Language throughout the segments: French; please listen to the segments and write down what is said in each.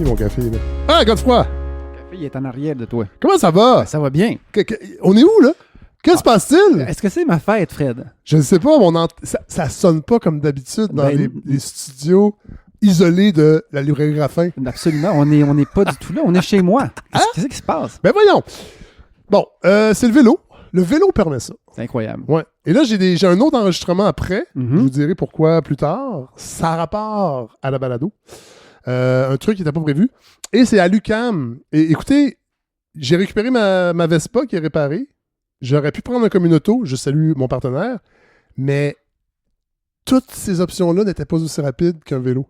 mon café, là. Ah, Godefroy! Le café, il est en arrière de toi. Comment ça va? Ça va bien. On est où, là? Que se passe-t-il? Est-ce que c'est ma fête, Fred? Je ne sais pas, ça sonne pas comme d'habitude dans les studios isolés de la librairie Raffin. Absolument. On n'est pas du tout là. On est chez moi. Qu'est-ce qui se passe? Ben voyons! Bon, c'est le vélo. Le vélo permet ça. C'est incroyable. Ouais. Et là, j'ai un autre enregistrement après. Mm-hmm. Je vous dirai pourquoi plus tard. Ça a rapport à la balado. Un truc qui n'était pas prévu. Et c'est à l'UQAM. Et écoutez, j'ai récupéré ma Vespa qui est réparée. J'aurais pu prendre un communauto. Je salue mon partenaire. Mais toutes ces options-là n'étaient pas aussi rapides qu'un vélo.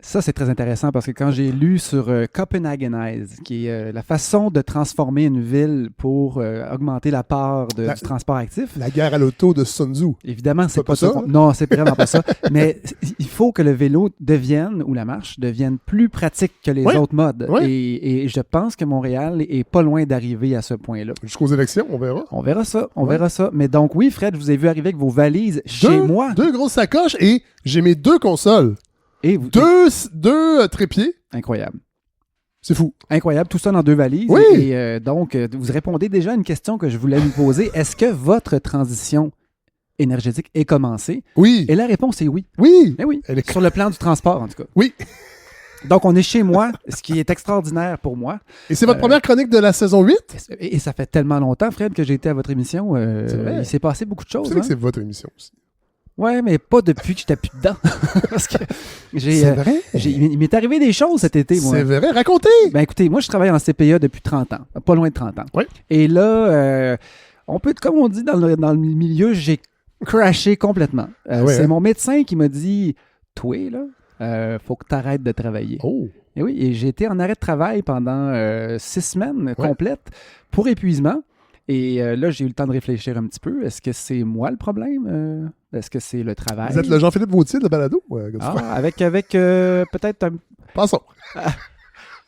Ça, c'est très intéressant parce que quand j'ai lu sur Copenhagenize, qui est la façon de transformer une ville pour augmenter la part du transport actif. La guerre à l'auto de Sun Tzu. Évidemment, c'est pas ça. Non, c'est vraiment pas ça. Mais il faut que le vélo devienne, ou la marche, devienne plus pratique que les autres modes. Oui. Et je pense que Montréal est pas loin d'arriver à ce point-là. Jusqu'aux élections, on verra. On verra ça, on verra ça. Mais donc oui, Fred, je vous ai vu arriver avec vos valises chez moi. 2 grosses sacoches et j'ai mes 2 consoles. Et deux trépieds. Incroyable. C'est fou. Incroyable, tout ça dans 2 valises. Oui. Et donc, vous répondez déjà à une question que je voulais vous poser. Est-ce que votre transition énergétique est commencée? Oui. Et la réponse est oui. Oui. Eh oui. Elle est... Sur le plan du transport, en tout cas. Oui. Donc, on est chez moi, ce qui est extraordinaire pour moi. Et c'est votre première chronique de la saison 8? Et ça fait tellement longtemps, Fred, que j'ai été à votre émission. Il s'est passé beaucoup de choses. C'est vrai que c'est votre émission aussi. Ouais, mais pas depuis que j'étais plus dedans. Parce que c'est vrai? Il m'est arrivé des choses cet été, moi. C'est vrai? Racontez! Ben écoutez, moi, je travaille en CPA depuis 30 ans. Pas loin de 30 ans. Oui. Et là, on peut, comme on dit dans le milieu, j'ai crashé complètement. C'est mon médecin qui m'a dit, toi, là, faut que tu arrêtes de travailler. Oh! Et oui, et j'ai été en arrêt de travail pendant 6 semaines complètes pour épuisement. Et là, j'ai eu le temps de réfléchir un petit peu. Est-ce que c'est moi le problème? Est-ce que c'est le travail? Vous êtes le Jean-Philippe Vautier de balado? Avec peut-être un... Passons. Je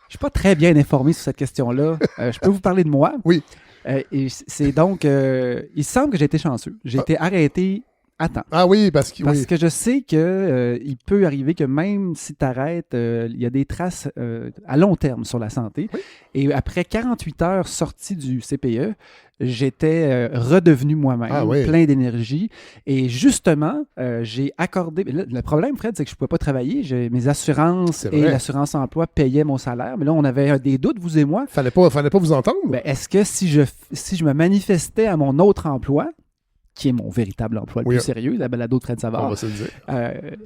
suis pas très bien informé sur cette question-là. Je peux vous parler de moi? Oui. Et c'est donc... il semble que j'ai été chanceux. J'ai été arrêté à temps. Ah oui, parce que je sais que il peut arriver que même si tu arrêtes, il y a des traces à long terme sur la santé. Oui. Et après 48 heures sorti du CPE, j'étais redevenu moi-même, plein d'énergie. Et justement, j'ai accordé... Le problème, Fred, c'est que je ne pouvais pas travailler. Mes assurances et l'assurance emploi payaient mon salaire. Mais là, on avait des doutes, vous et moi. Fallait pas vous entendre. Ben, est-ce que si je me manifestais à mon autre emploi, qui est mon véritable emploi le plus sérieux, la balado de Fred Savard. On va se le dire.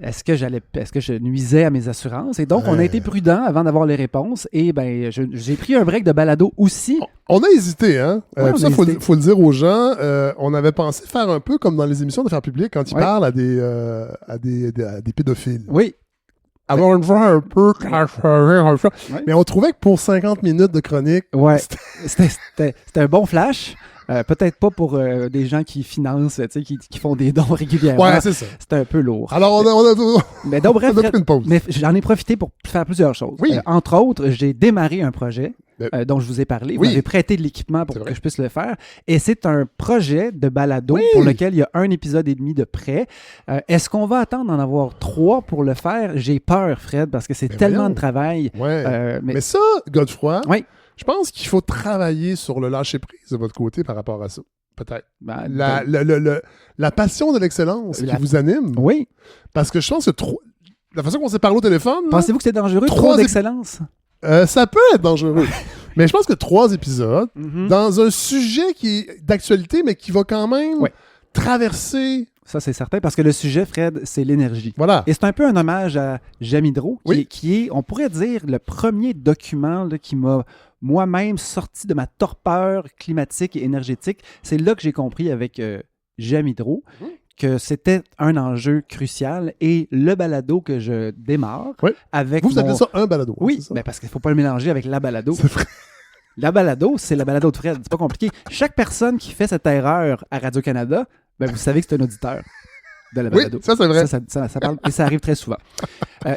Est-ce que je nuisais à mes assurances? Et donc, on a été prudent avant d'avoir les réponses. Et ben, j'ai pris un break de balado aussi. On a hésité, hein? Ça, faut le dire aux gens. On avait pensé faire un peu comme dans les émissions d'affaires publiques quand ils parlent à des pédophiles. Oui. Avoir une voix un peu cachée. Mais on trouvait que pour 50 minutes de chronique... C'était un bon flash. Peut-être pas pour des gens qui financent, qui font des dons régulièrement. Ouais, c'est ça. C'était un peu lourd. Alors, mais donc, bref, on a pris une pause. Mais j'en ai profité pour faire plusieurs choses. Oui. Entre autres, j'ai démarré un projet dont je vous ai parlé. Vous m'avez prêté de l'équipement pour que je puisse le faire. Et c'est un projet de balado pour lequel il y a 1 épisode et demi de prêt. Est-ce qu'on va attendre d'en avoir 3 pour le faire? J'ai peur, Fred, parce que c'est tellement de travail. Ouais. Mais ça, Godefroy... Oui. Je pense qu'il faut travailler sur le lâcher-prise de votre côté par rapport à ça. Peut-être. La passion de l'excellence qui vous anime. Oui. Parce que je pense que la façon qu'on s'est parlé au téléphone... Pensez-vous que c'est dangereux, trop d'excellence? Ça peut être dangereux. Mais je pense que 3 épisodes, dans un sujet qui est d'actualité, mais qui va quand même traverser... Ça, c'est certain, parce que le sujet, Fred, c'est l'énergie. Voilà. Et c'est un peu un hommage à Jamidro, qui est, on pourrait dire, le premier document là, qui m'a moi-même sorti de ma torpeur climatique et énergétique. C'est là que j'ai compris avec Jamidro que c'était un enjeu crucial. Et le balado que je démarre avec Vous appelez ça un balado? Oui, ben parce qu'il ne faut pas le mélanger avec la balado. C'est vrai. La balado, c'est la balado de Fred. C'est pas compliqué. Chaque personne qui fait cette erreur à Radio-Canada, ben vous savez que c'est un auditeur. de la balado. Oui, ça, c'est vrai. Ça parle, et ça arrive très souvent.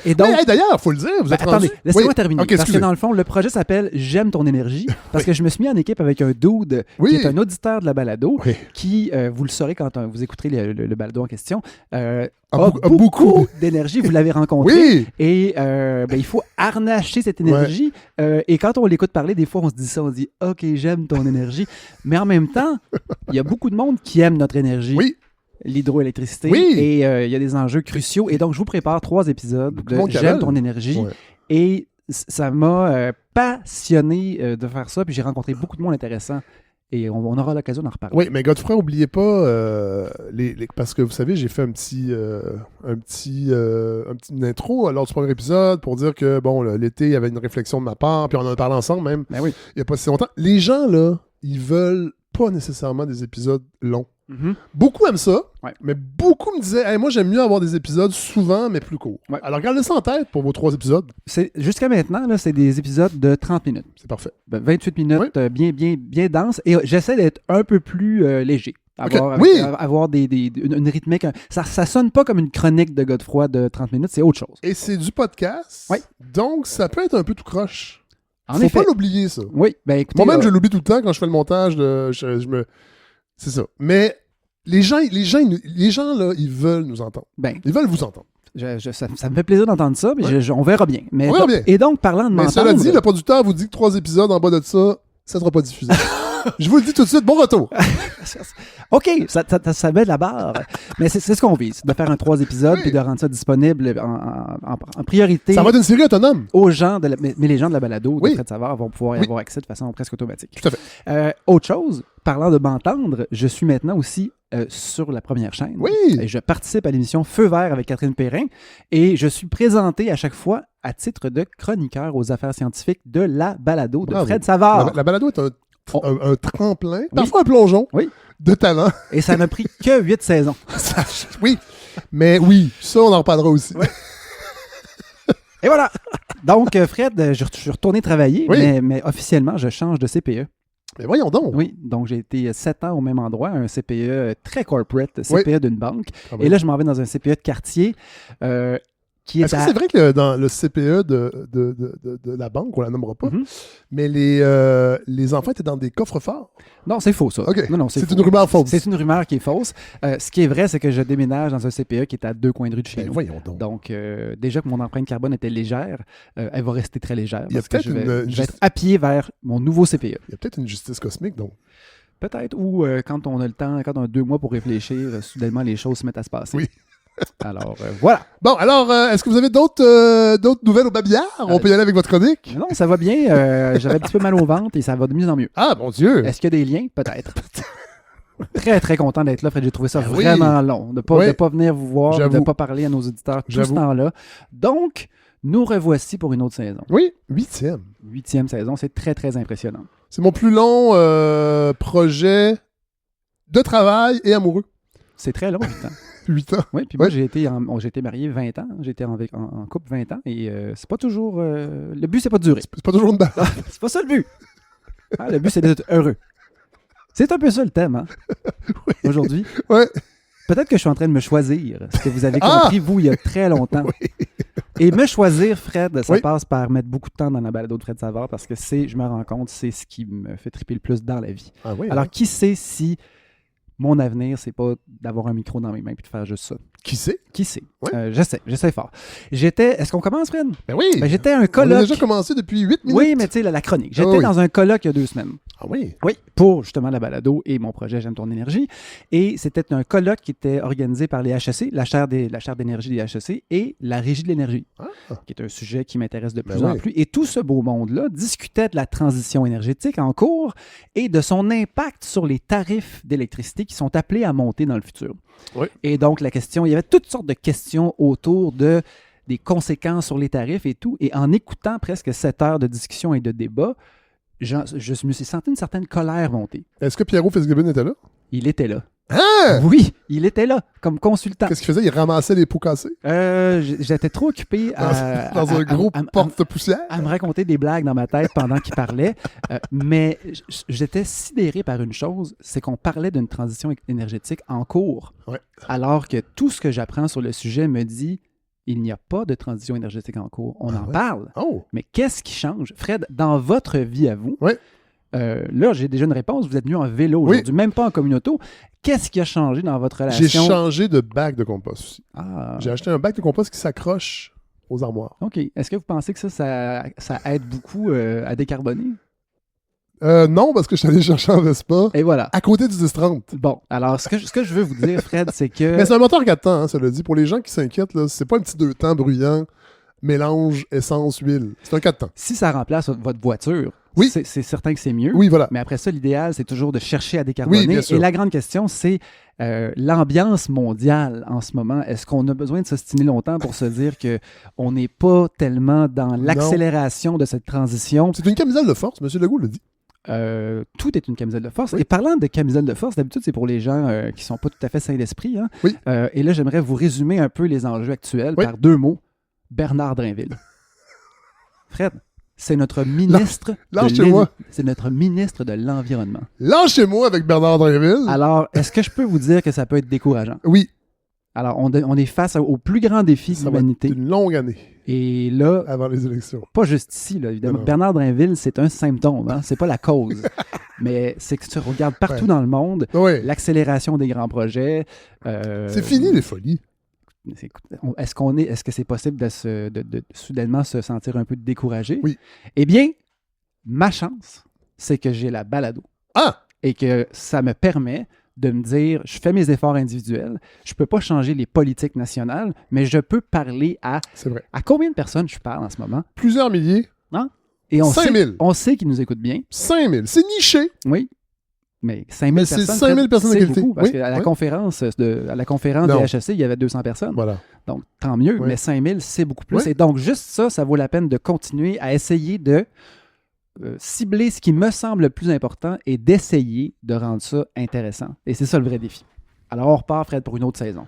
Et donc, d'ailleurs, il faut le dire, vous êtes attendez, rendu... laissez-moi terminer. Okay, parce que dans le fond, le projet s'appelle J'aime ton énergie. Parce que je me suis mis en équipe avec un dude qui est un auditeur de la balado qui, vous le saurez quand vous écouterez le balado en question, a beaucoup d'énergie. Vous l'avez rencontré. Oui. Et il faut harnacher cette énergie. Et quand on l'écoute parler, des fois, on se dit ça, on se dit « OK, j'aime ton énergie ». Mais en même temps, il y a beaucoup de monde qui aime notre énergie. Oui. L'hydroélectricité. Oui. Et il y a des enjeux cruciaux. Et donc, je vous prépare 3 épisodes de J'aime ton énergie. Ouais. Et ça m'a passionné de faire ça. Puis j'ai rencontré beaucoup de monde intéressant. Et on aura l'occasion d'en reparler. Oui, mais Godefroy, n'oubliez pas, parce que vous savez, j'ai fait une intro lors du premier épisode pour dire que, bon, l'été, il y avait une réflexion de ma part, puis on en a parlé ensemble même, Ben oui. il n'y a pas si longtemps. Les gens, là, ils veulent pas nécessairement des épisodes longs. Mm-hmm. Beaucoup aiment ça, ouais. mais beaucoup me disaient hey, moi j'aime mieux avoir des épisodes souvent mais plus courts. Ouais. Alors gardez ça en tête pour vos 3 épisodes. Jusqu'à maintenant, là, c'est des épisodes de 30 minutes. C'est parfait. 28 minutes, bien dense. Et j'essaie d'être un peu plus léger. Avoir une rythmique. Ça sonne pas comme une chronique de Godefroy de 30 minutes, c'est autre chose. Et c'est du podcast, oui. Donc ça peut être un peu tout croche. Faut pas l'oublier, ça. Oui, ben écoutez... Moi-même, je l'oublie tout le temps quand je fais le montage. C'est ça. Mais les gens, là, ils veulent nous entendre. Ils veulent vous entendre. Ça me fait plaisir d'entendre ça, mais on verra bien. On verra bien. Et donc, parlant de m'entendre... Mais cela dit, le producteur vous dit que 3 épisodes en bas de ça ne sera pas diffusé. Je vous le dis tout de suite, bon retour. OK, ça met de la barre. Mais c'est ce qu'on vise, de faire un 3 épisodes puis de rendre ça disponible en priorité. Ça va être une série autonome. Aux gens, mais les gens de la balado, de Fred Savard, vont pouvoir y avoir accès de façon presque automatique. Tout à fait. Autre chose, parlant de m'entendre, je suis maintenant aussi sur la première chaîne. Oui. Et je participe à l'émission Feu vert avec Catherine Perrin et je suis présenté à chaque fois à titre de chroniqueur aux affaires scientifiques de la balado de Fred Savard. La balado est un tremplin, parfois un plongeon de talent. Et ça n'a pris que 8 saisons. Oui, mais oui, ça, on en reparlera aussi. Ouais. Et voilà! Donc, Fred, je suis retourné travailler, mais officiellement, je change de CPE. Mais voyons donc! Oui, donc j'ai été 7 ans au même endroit, un CPE très corporate, CPE d'une banque. Et là, je m'en vais dans un CPE de quartier. Est-ce que c'est vrai que dans le CPE de la banque, on la nommera pas, mais les enfants étaient dans des coffres forts? Non, c'est faux, ça. Okay. Non, c'est une rumeur fausse. C'est une rumeur qui est fausse. Ce qui est vrai, c'est que je déménage dans un CPE qui est à 2 coins de rue de chez nous. Voyons donc. Donc, déjà que mon empreinte carbone était légère, elle va rester très légère. Il y a parce que je vais être à pied vers mon nouveau CPE. Il y a peut-être une justice cosmique, donc. Peut-être, ou quand on a le temps, quand on a 2 mois pour réfléchir, soudainement, les choses se mettent à se passer. Oui. Alors, voilà. Bon, alors, est-ce que vous avez d'autres nouvelles au babillard? On peut y aller avec votre chronique? Non, ça va bien. J'avais un petit peu mal au ventre et ça va de mieux en mieux. Ah, mon Dieu! Est-ce qu'il y a des liens? Peut-être. Très, très content d'être là, Fred. J'ai trouvé ça vraiment long. De ne pas venir vous voir, de ne pas parler à nos auditeurs tout ce temps-là. Donc, nous revoici pour une autre saison. Oui, 8e. 8e saison, c'est très, très impressionnant. C'est mon plus long projet de travail et amoureux. C'est très long, 8 ans. 8 ans. Oui, puis moi, j'ai été marié 20 ans. J'étais en couple 20 ans. Et c'est pas toujours... le but, c'est pas de durer. C'est pas toujours une barre. C'est pas ça le but. Le but, c'est d'être heureux. C'est un peu ça le thème, hein? Oui. Aujourd'hui. Ouais. Peut-être que je suis en train de me choisir. Ce que vous avez compris, vous, il y a très longtemps. Oui. Et me choisir, Fred, ça passe par mettre beaucoup de temps dans la balado de Fred Savard parce que je me rends compte, c'est ce qui me fait triper le plus dans la vie. Ah oui, alors, qui sait si mon avenir, c'est pas d'avoir un micro dans mes mains et de faire juste ça? Qui sait? Qui sait? Ouais. J'essaie fort. Est-ce qu'on commence, Fred? Ben oui! J'étais à un colloque. On a déjà commencé depuis 8 minutes. Oui, mais tu sais, la chronique. J'étais dans un colloque il y a 2 semaines. Ah oui? Oui, pour justement la balado et mon projet J'aime ton énergie. Et c'était un colloque qui était organisé par les HEC, la chaire d'énergie des HEC et la Régie de l'énergie, qui est un sujet qui m'intéresse de plus en plus. Et tout ce beau monde-là discutait de la transition énergétique en cours et de son impact sur les tarifs d'électricité qui sont appelés à monter dans le futur. Oui. Et donc, il y avait toutes sortes de questions autour des conséquences sur les tarifs et tout. Et en écoutant presque 7 heures de discussion et de débat, je me suis senti une certaine colère monter. Est-ce que Pierrot Fitzgibbon était là? Il était là. Hein? Oui, il était là, comme consultant. Qu'est-ce qu'il faisait? Il ramassait les pots cassés J'étais trop occupé dans un gros porte-poussière? à me raconter des blagues dans ma tête pendant qu'il parlait. Mais j'étais sidéré par une chose, c'est qu'on parlait d'une transition énergétique en cours. Ouais. Alors que tout ce que j'apprends sur le sujet me dit il n'y a pas de transition énergétique en cours. On en parle. Oh! Mais qu'est-ce qui change? Fred, dans votre vie à vous, Ouais. là, j'ai déjà une réponse. Vous êtes venu en vélo aujourd'hui, même pas en communauto. Qu'est-ce qui a changé dans votre relation? J'ai changé de bac de compost aussi. Ah. J'ai acheté un bac de compost qui s'accroche aux armoires. OK. Est-ce que vous pensez que ça aide beaucoup à décarboner? Non, parce que je suis allé chercher en Vespa Et voilà. à côté du 10-30. Bon, alors, ce que je veux vous dire, Fred, c'est que... Mais c'est un moteur 4 temps, hein, ça le dit. Pour les gens qui s'inquiètent, là, c'est pas un petit 2 temps bruyant, mélange, essence, huile. C'est un 4 temps. Si ça remplace votre voiture, oui. c'est certain que c'est mieux. Oui, voilà. Mais après ça, l'idéal, c'est toujours de chercher à décarboner. Oui, bien sûr. Et la grande question, c'est l'ambiance mondiale en ce moment. Est-ce qu'on a besoin de s'ostiner longtemps pour se dire qu'on n'est pas tellement dans l'accélération de cette transition? C'est une camisole de force, M. Legault le dit. Tout est une camisole de force. Oui. Et parlant de camisole de force, d'habitude, c'est pour les gens qui ne sont pas tout à fait sains d'esprit. Hein? Oui. Et là, j'aimerais vous résumer un peu les enjeux actuels par 2 mots. Bernard Drinville. Fred, c'est notre ministre c'est notre ministre de l'Environnement. Lâchez-moi avec Bernard Drinville. Alors, est-ce que je peux vous dire que ça peut être décourageant? Oui. Alors, on est face au plus grand défi de l'humanité. C'est une longue année. Et là, avant les élections. Pas juste ici, là, évidemment. Non. Bernard Drinville, c'est un symptôme, hein? C'est pas la cause. Mais c'est que tu regardes partout dans le monde, l'accélération des grands projets. C'est fini les folies. Est-ce que c'est possible de soudainement se sentir un peu découragé? Oui. Eh bien, ma chance, c'est que j'ai la balado. Ah! Et que ça me permet de me dire, je fais mes efforts individuels, je peux pas changer les politiques nationales, mais je peux parler à... C'est vrai. À combien de personnes je parle en ce moment? Plusieurs milliers. Hein? Et 5 000. On sait qu'ils nous écoutent bien. 5 000. C'est niché. Oui. Mais 5 000 personnes, c'est 5 000 personnes de qualité. Beaucoup, parce qu'à la conférence des HEC, il y avait 200 personnes. Voilà. Donc, tant mieux, mais 5 000, c'est beaucoup plus. Et donc, juste ça vaut la peine de continuer à essayer de cibler ce qui me semble le plus important et d'essayer de rendre ça intéressant. Et c'est ça le vrai défi. Alors, on repart, Fred, pour une autre saison.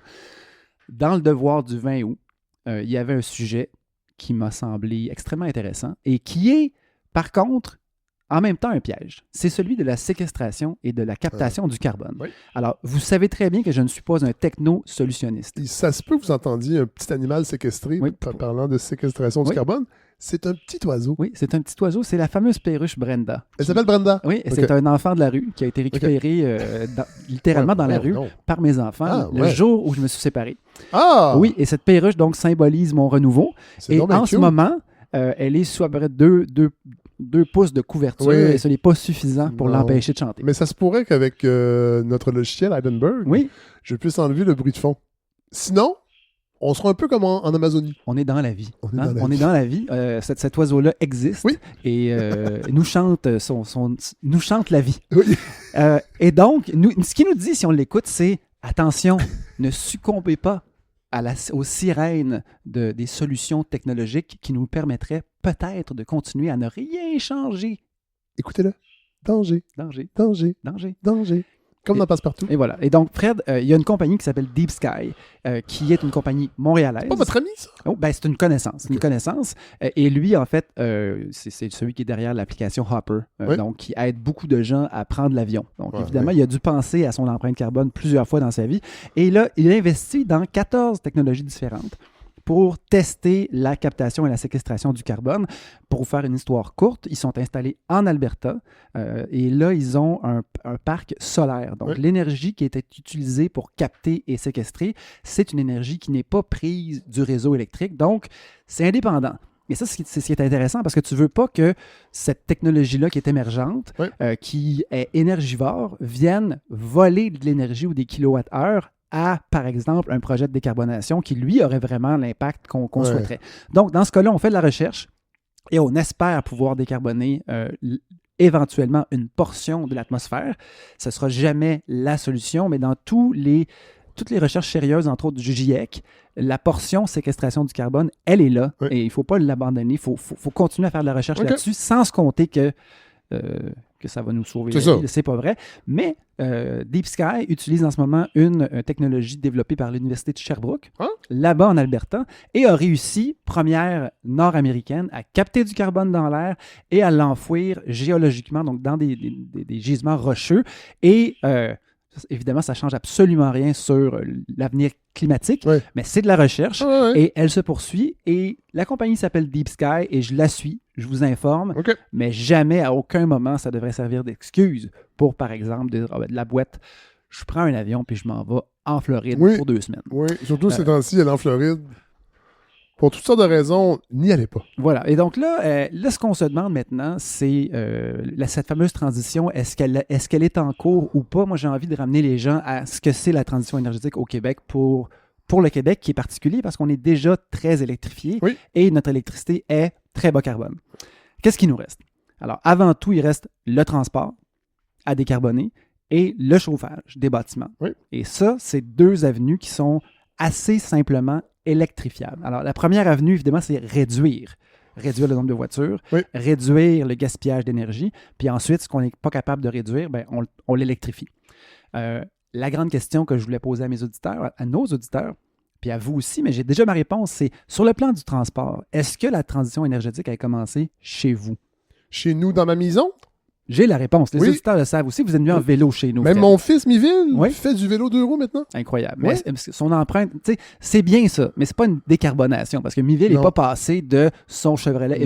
Dans le devoir du 20 août, il y avait un sujet qui m'a semblé extrêmement intéressant et qui est, par contre, en même temps un piège. C'est celui de la séquestration et de la captation du carbone. Oui. Alors, vous savez très bien que je ne suis pas un techno-solutionniste. Ça se peut que vous entendiez un petit animal séquestré, parlant de séquestration du carbone. C'est un petit oiseau. Oui, c'est un petit oiseau. C'est la fameuse perruche Brenda. Elle s'appelle Brenda? Oui, c'est un enfant de la rue qui a été récupéré littéralement dans la rue par mes enfants le jour où je me suis séparé. Ah! Oui, et cette perruche, donc, symbolise mon renouveau. Et en ce moment, elle est sous à peu près 2 pouces de couverture et ce n'est pas suffisant pour l'empêcher de chanter. Mais ça se pourrait qu'avec notre logiciel Heidenberg, je puisse enlever le bruit de fond. Sinon, on sera un peu comme en Amazonie. On est dans la vie. On est dans la vie. Cet oiseau-là existe et nous chante nous chante la vie. Oui. Et donc, ce qu'il nous dit, si on l'écoute, c'est « Attention, ne succombez pas aux sirènes des solutions technologiques qui nous permettraient peut-être de continuer à ne rien changer. » Écoutez-le. Danger. Danger. Danger. Danger. Danger. Comme dans Passe-Partout. Et voilà. Et donc, Fred, il y a une compagnie qui s'appelle Deep Sky, qui est une compagnie montréalaise. C'est pas votre ami, ça? Oh, ben, c'est une connaissance. Okay. Une connaissance. Et lui, en fait, c'est celui qui est derrière l'application Hopper, donc qui aide beaucoup de gens à prendre l'avion. Donc, évidemment, il a dû penser à son empreinte carbone plusieurs fois dans sa vie. Et là, il a investi dans 14 technologies différentes pour tester la captation et la séquestration du carbone. Pour vous faire une histoire courte, ils sont installés en Alberta et là, ils ont un parc solaire. Donc, l'énergie qui était utilisée pour capter et séquestrer, c'est une énergie qui n'est pas prise du réseau électrique. Donc, c'est indépendant. Et ça, c'est ce qui est intéressant parce que tu ne veux pas que cette technologie-là qui est émergente, qui est énergivore, vienne voler de l'énergie ou des kilowattheures à, par exemple, un projet de décarbonation qui, lui, aurait vraiment l'impact qu'on souhaiterait. Donc, dans ce cas-là, on fait de la recherche et on espère pouvoir décarboner éventuellement une portion de l'atmosphère. Ce ne sera jamais la solution, mais dans toutes les recherches sérieuses, entre autres du GIEC, la portion séquestration du carbone, elle est là et il ne faut pas l'abandonner. Il faut continuer à faire de la recherche là-dessus sans se compter que ça va nous sauver la vie. C'est pas vrai. Mais Deep Sky utilise en ce moment une technologie développée par l'Université de Sherbrooke, Hein? là-bas en Alberta, et a réussi, première nord-américaine, à capter du carbone dans l'air et à l'enfouir géologiquement, donc dans des gisements rocheux. Et évidemment, ça ne change absolument rien sur l'avenir climatique, Ouais. mais c'est de la recherche Ah, ouais. et elle se poursuit. Et la compagnie s'appelle Deep Sky et je la suis, je vous informe, OK. mais jamais, à aucun moment, ça devrait servir d'excuse pour, par exemple, dire ah ben, de la boîte, je prends un avion puis je m'en vais en Floride Oui. pour 2 semaines. Oui, surtout ces temps-ci, aller en Floride. Pour toutes sortes de raisons, n'y allez pas. Voilà. Et donc là, ce qu'on se demande maintenant, c'est cette fameuse transition, est-ce qu'elle est en cours ou pas? Moi, j'ai envie de ramener les gens à ce que c'est la transition énergétique au Québec pour le Québec, qui est particulier parce qu'on est déjà très électrifié Oui. et notre électricité est très bas carbone. Qu'est-ce qui nous reste? Alors, avant tout, il reste le transport à décarboner et le chauffage des bâtiments. Oui. Et ça, c'est 2 avenues qui sont assez simplement électrifiables. Alors, la première avenue, évidemment, c'est réduire le nombre de voitures, Oui. réduire le gaspillage d'énergie, puis ensuite, ce qu'on n'est pas capable de réduire, ben, on l'électrifie. La grande question que je voulais poser à mes auditeurs, à nos auditeurs, puis à vous aussi, mais j'ai déjà ma réponse, c'est sur le plan du transport, est-ce que la transition énergétique a commencé chez vous? Chez nous, dans ma maison, J'ai la réponse. Les Oui. auditeurs le savent aussi. Vous êtes venu en vélo chez nous. même Fred. mon fils, Miville, Oui. fait du vélo 2 roues maintenant. Incroyable. Ouais. Mais son empreinte, tu sais, c'est bien ça, mais c'est pas une décarbonation parce que Miville n'est Non. pas passé de son Chevrolet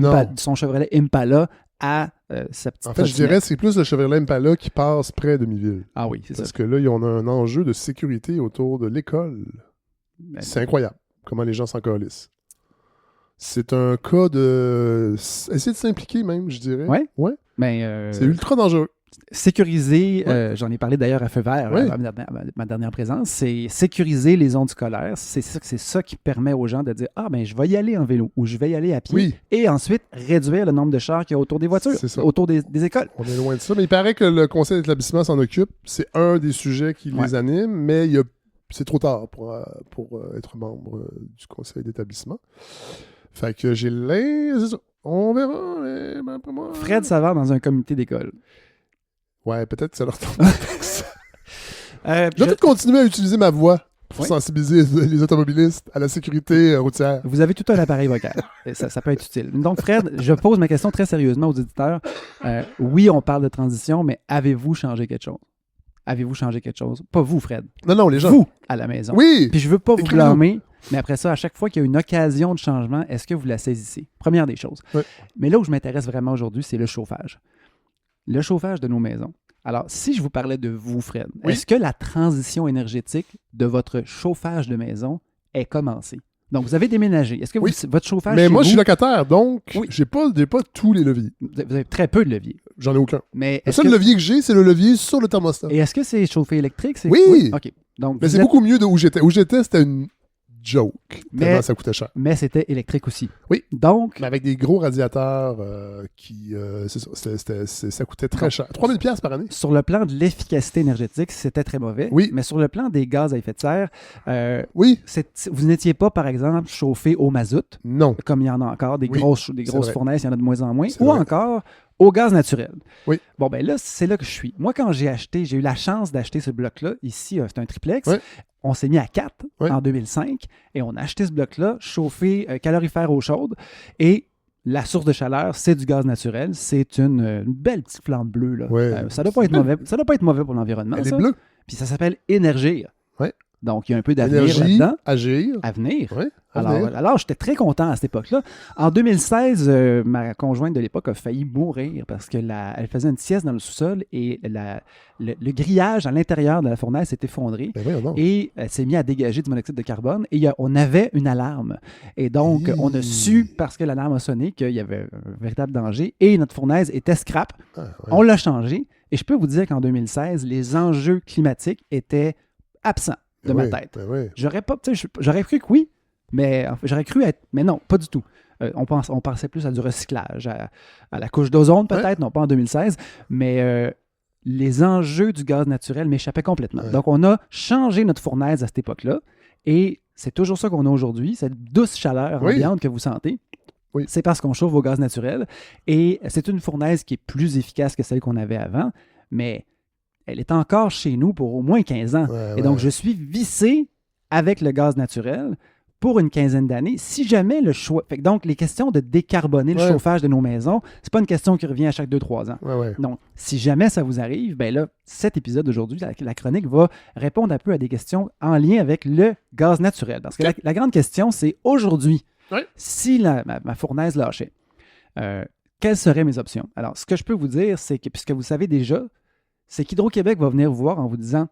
Impala à sa petite En fait, je trottinette. dirais c'est plus le Chevrolet Impala qui passe près de Miville. Ah oui, c'est ça. Parce que là, on a un enjeu de sécurité autour de l'école. Ben, C'est incroyable comment les gens s'en calissent. C'est un cas de... Essayer de s'impliquer même, je dirais. Ouais? Ouais. ben, C'est ultra dangereux. sécuriser, j'en ai parlé d'ailleurs à Feu Vert, Ouais. à ma dernière présence, c'est sécuriser les zones scolaires. C'est ça qui permet aux gens de dire « Ah, ben je vais y aller en vélo ou je vais y aller à pied. Oui. » Et ensuite, réduire le nombre de chars qu'il y a autour des voitures, C'est ça. autour des écoles. On est loin de ça. Mais il paraît que le conseil d'établissement s'en occupe. C'est un des sujets qui Ouais. les anime, mais c'est trop tard pour être membre du conseil d'établissement. Fait que c'est ça. On verra, mais ben, pour moi... Fred Savard dans un comité d'école. Ouais, peut-être que ça leur tente. Je vais Je- peut-être continuer à utiliser ma voix pour Oui. sensibiliser les automobilistes à la sécurité routière. Vous avez tout un appareil vocal. Et ça peut être utile. Donc, Fred, je pose ma question très sérieusement aux éditeurs. Oui, on parle de transition, mais avez-vous changé quelque chose? Avez-vous changé quelque chose? Pas vous, Fred. Non, les gens. Vous, à la maison. Oui! Puis je veux pas vous Écrivez-nous. blâmer, mais après ça, à chaque fois qu'il y a une occasion de changement, est-ce que vous la saisissez? Première des choses. Ouais. Mais là où je m'intéresse vraiment aujourd'hui, c'est le chauffage. Le chauffage de nos maisons. Alors, si je vous parlais de vous, Fred, Oui. est-ce que la transition énergétique de votre chauffage de maison est commencée? Donc, vous avez déménagé. Est-ce que Oui. votre chauffage Mais chez moi, je suis vous, locataire, donc Oui. j'ai pas tous les leviers. vous avez très peu de levier. J'en ai aucun. Mais Le est-ce seul que, levier que j'ai, c'est le levier sur le thermostat. et est-ce que c'est chauffé électrique? Oui. OK. Donc, Mais vous c'est êtes- beaucoup mieux de où j'étais. Où j'étais, c'était une joke. Mais- Tellement ça coûtait cher. Mais c'était électrique aussi. Oui. Donc, Mais avec des gros radiateurs qui... c'est ça, ça coûtait très cher. 3000 $ par année. sur le plan de l'efficacité énergétique, c'était très mauvais. Oui. Mais sur le plan des gaz à effet de serre, Oui. vous n'étiez pas, par exemple, chauffé au mazout, Non. comme il y en a encore, des Oui, grosses c'est vrai. fournaises, il y en a de moins en moins, C'est ou vrai. encore au gaz naturel. Oui. Bon, ben là, c'est là que je suis. Moi, quand j'ai eu la chance d'acheter ce bloc-là, ici, c'est un triplex, Oui. on s'est mis à 4 Oui. en 2005, et on a acheté ce bloc-là, chauffé calorifère eau chaude, et la source de chaleur, c'est du gaz naturel. C'est une belle petite flamme bleue. Là. Ouais. Ça doit pas être mauvais. Ça doit pas être mauvais pour l'environnement. Elle est ça. bleue. Puis ça s'appelle Énergir. Ouais. Donc, il y a un peu d'avenir Énergie, là-dedans. agir. Avenir. Ouais. Alors, j'étais très content à cette époque-là. En 2016, ma conjointe de l'époque a failli mourir parce que elle faisait une sieste dans le sous-sol et le grillage à l'intérieur de la fournaise s'est effondré. Ben voyons donc. Et elle s'est mise à dégager du monoxyde de carbone. Et on avait une alarme. Et donc, on a su, parce que l'alarme a sonné, qu'il y avait un véritable danger. Et notre fournaise était scrap. Ah, ouais. On l'a changé. Et je peux vous dire qu'en 2016, les enjeux climatiques étaient absents de Ben ma oui, tête. ben oui. J'aurais cru que oui, mais j'aurais cru être... Mais non, pas du tout. On pensait plus à du recyclage, à la couche d'ozone peut-être, non pas en 2016, mais les enjeux du gaz naturel m'échappaient complètement. Ouais. Donc, on a changé notre fournaise à cette époque-là, et c'est toujours ça qu'on a aujourd'hui, cette douce chaleur Oui. ambiante que vous sentez. Oui. C'est parce qu'on chauffe au gaz naturel, et c'est une fournaise qui est plus efficace que celle qu'on avait avant, mais elle est encore chez nous pour au moins 15 ans. Et donc, je suis vissé avec le gaz naturel pour une quinzaine d'années, si jamais le choix... Fait que donc, les questions de décarboner le chauffage de nos maisons, c'est pas une question qui revient à chaque 2-3 ans. Donc, si jamais ça vous arrive, ben là, cet épisode d'aujourd'hui, la chronique va répondre un peu à des questions en lien avec le gaz naturel. Parce que la grande question, c'est aujourd'hui, si ma fournaise lâchait, quelles seraient mes options? Alors, ce que je peux vous dire, c'est que, puisque vous savez déjà, c'est qu'Hydro-Québec va venir vous voir en vous disant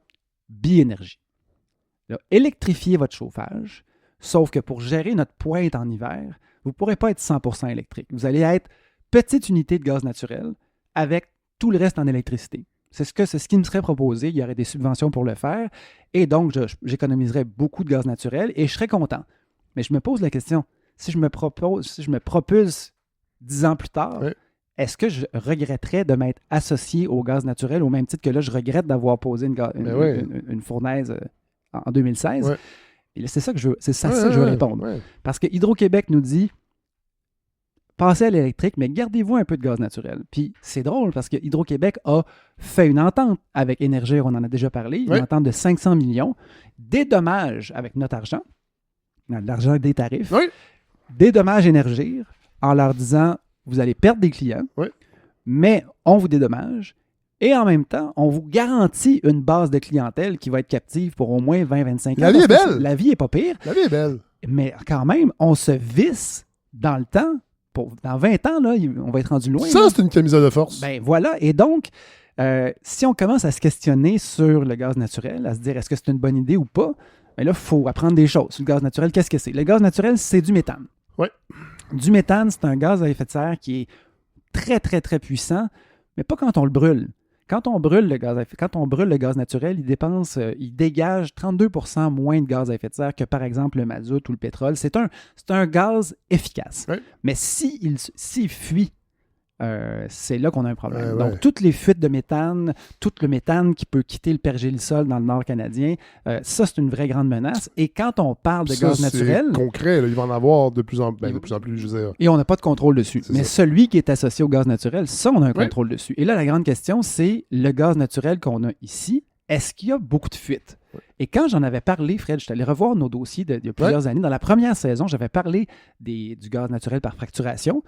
biénergie. Là, électrifiez votre chauffage. Sauf que pour gérer notre pointe en hiver, vous ne pourrez pas être 100% électrique. Vous allez être petite unité de gaz naturel avec tout le reste en électricité. C'est ce qui me serait proposé. Il y aurait des subventions pour le faire. Et donc, j'économiserais beaucoup de gaz naturel et je serais content. Mais je me pose la question, si je me propulse 10 ans plus tard, est-ce que je regretterais de m'être associé au gaz naturel au même titre que là, je regrette d'avoir posé une fournaise en 2016? Et là, c'est ça que je veux répondre. Parce que Hydro-Québec nous dit passez à l'électrique, mais gardez-vous un peu de gaz naturel. Puis c'est drôle parce que Hydro-Québec a fait une entente avec Énergir, on en a déjà parlé, une entente de 500 millions, des dommages avec notre argent, l'argent des tarifs, des dommages Énergir en leur disant vous allez perdre des clients, mais on vous dédommage. Et en même temps, on vous garantit une base de clientèle qui va être captive pour au moins 20-25 ans. La vie est belle. La vie est pas pire. La vie est belle. Mais quand même, on se visse dans le temps. Dans 20 ans, là, on va être rendu loin. Ça, c'est une camisole de force. Ben voilà. Et donc, si on commence à se questionner sur le gaz naturel, à se dire est-ce que c'est une bonne idée ou pas, ben là, il faut apprendre des choses. Le gaz naturel, qu'est-ce que c'est? Le gaz naturel, c'est du méthane. Du méthane, c'est un gaz à effet de serre qui est très, très, très puissant, mais pas quand on le brûle. Quand on brûle le gaz naturel, il dégage 32% moins de gaz à effet de serre que, par exemple, le mazout ou le pétrole. C'est un gaz efficace. Mais s'il fuit, c'est là qu'on a un problème. Donc, toutes les fuites de méthane, tout le méthane qui peut quitter le pergélisol dans le nord canadien, ça, c'est une vraie grande menace. Et quand on parle de gaz naturel... C'est concret, là, il va en avoir de plus en plus, je veux dire. Et on n'a pas de contrôle dessus. Mais celui qui est associé au gaz naturel, ça, on a un contrôle dessus. Et là, la grande question, c'est le gaz naturel qu'on a ici, est-ce qu'il y a beaucoup de fuites? Et quand j'en avais parlé, Fred, je suis allé revoir nos dossiers il y a plusieurs années. Dans la première saison, j'avais parlé du gaz naturel par fracturation.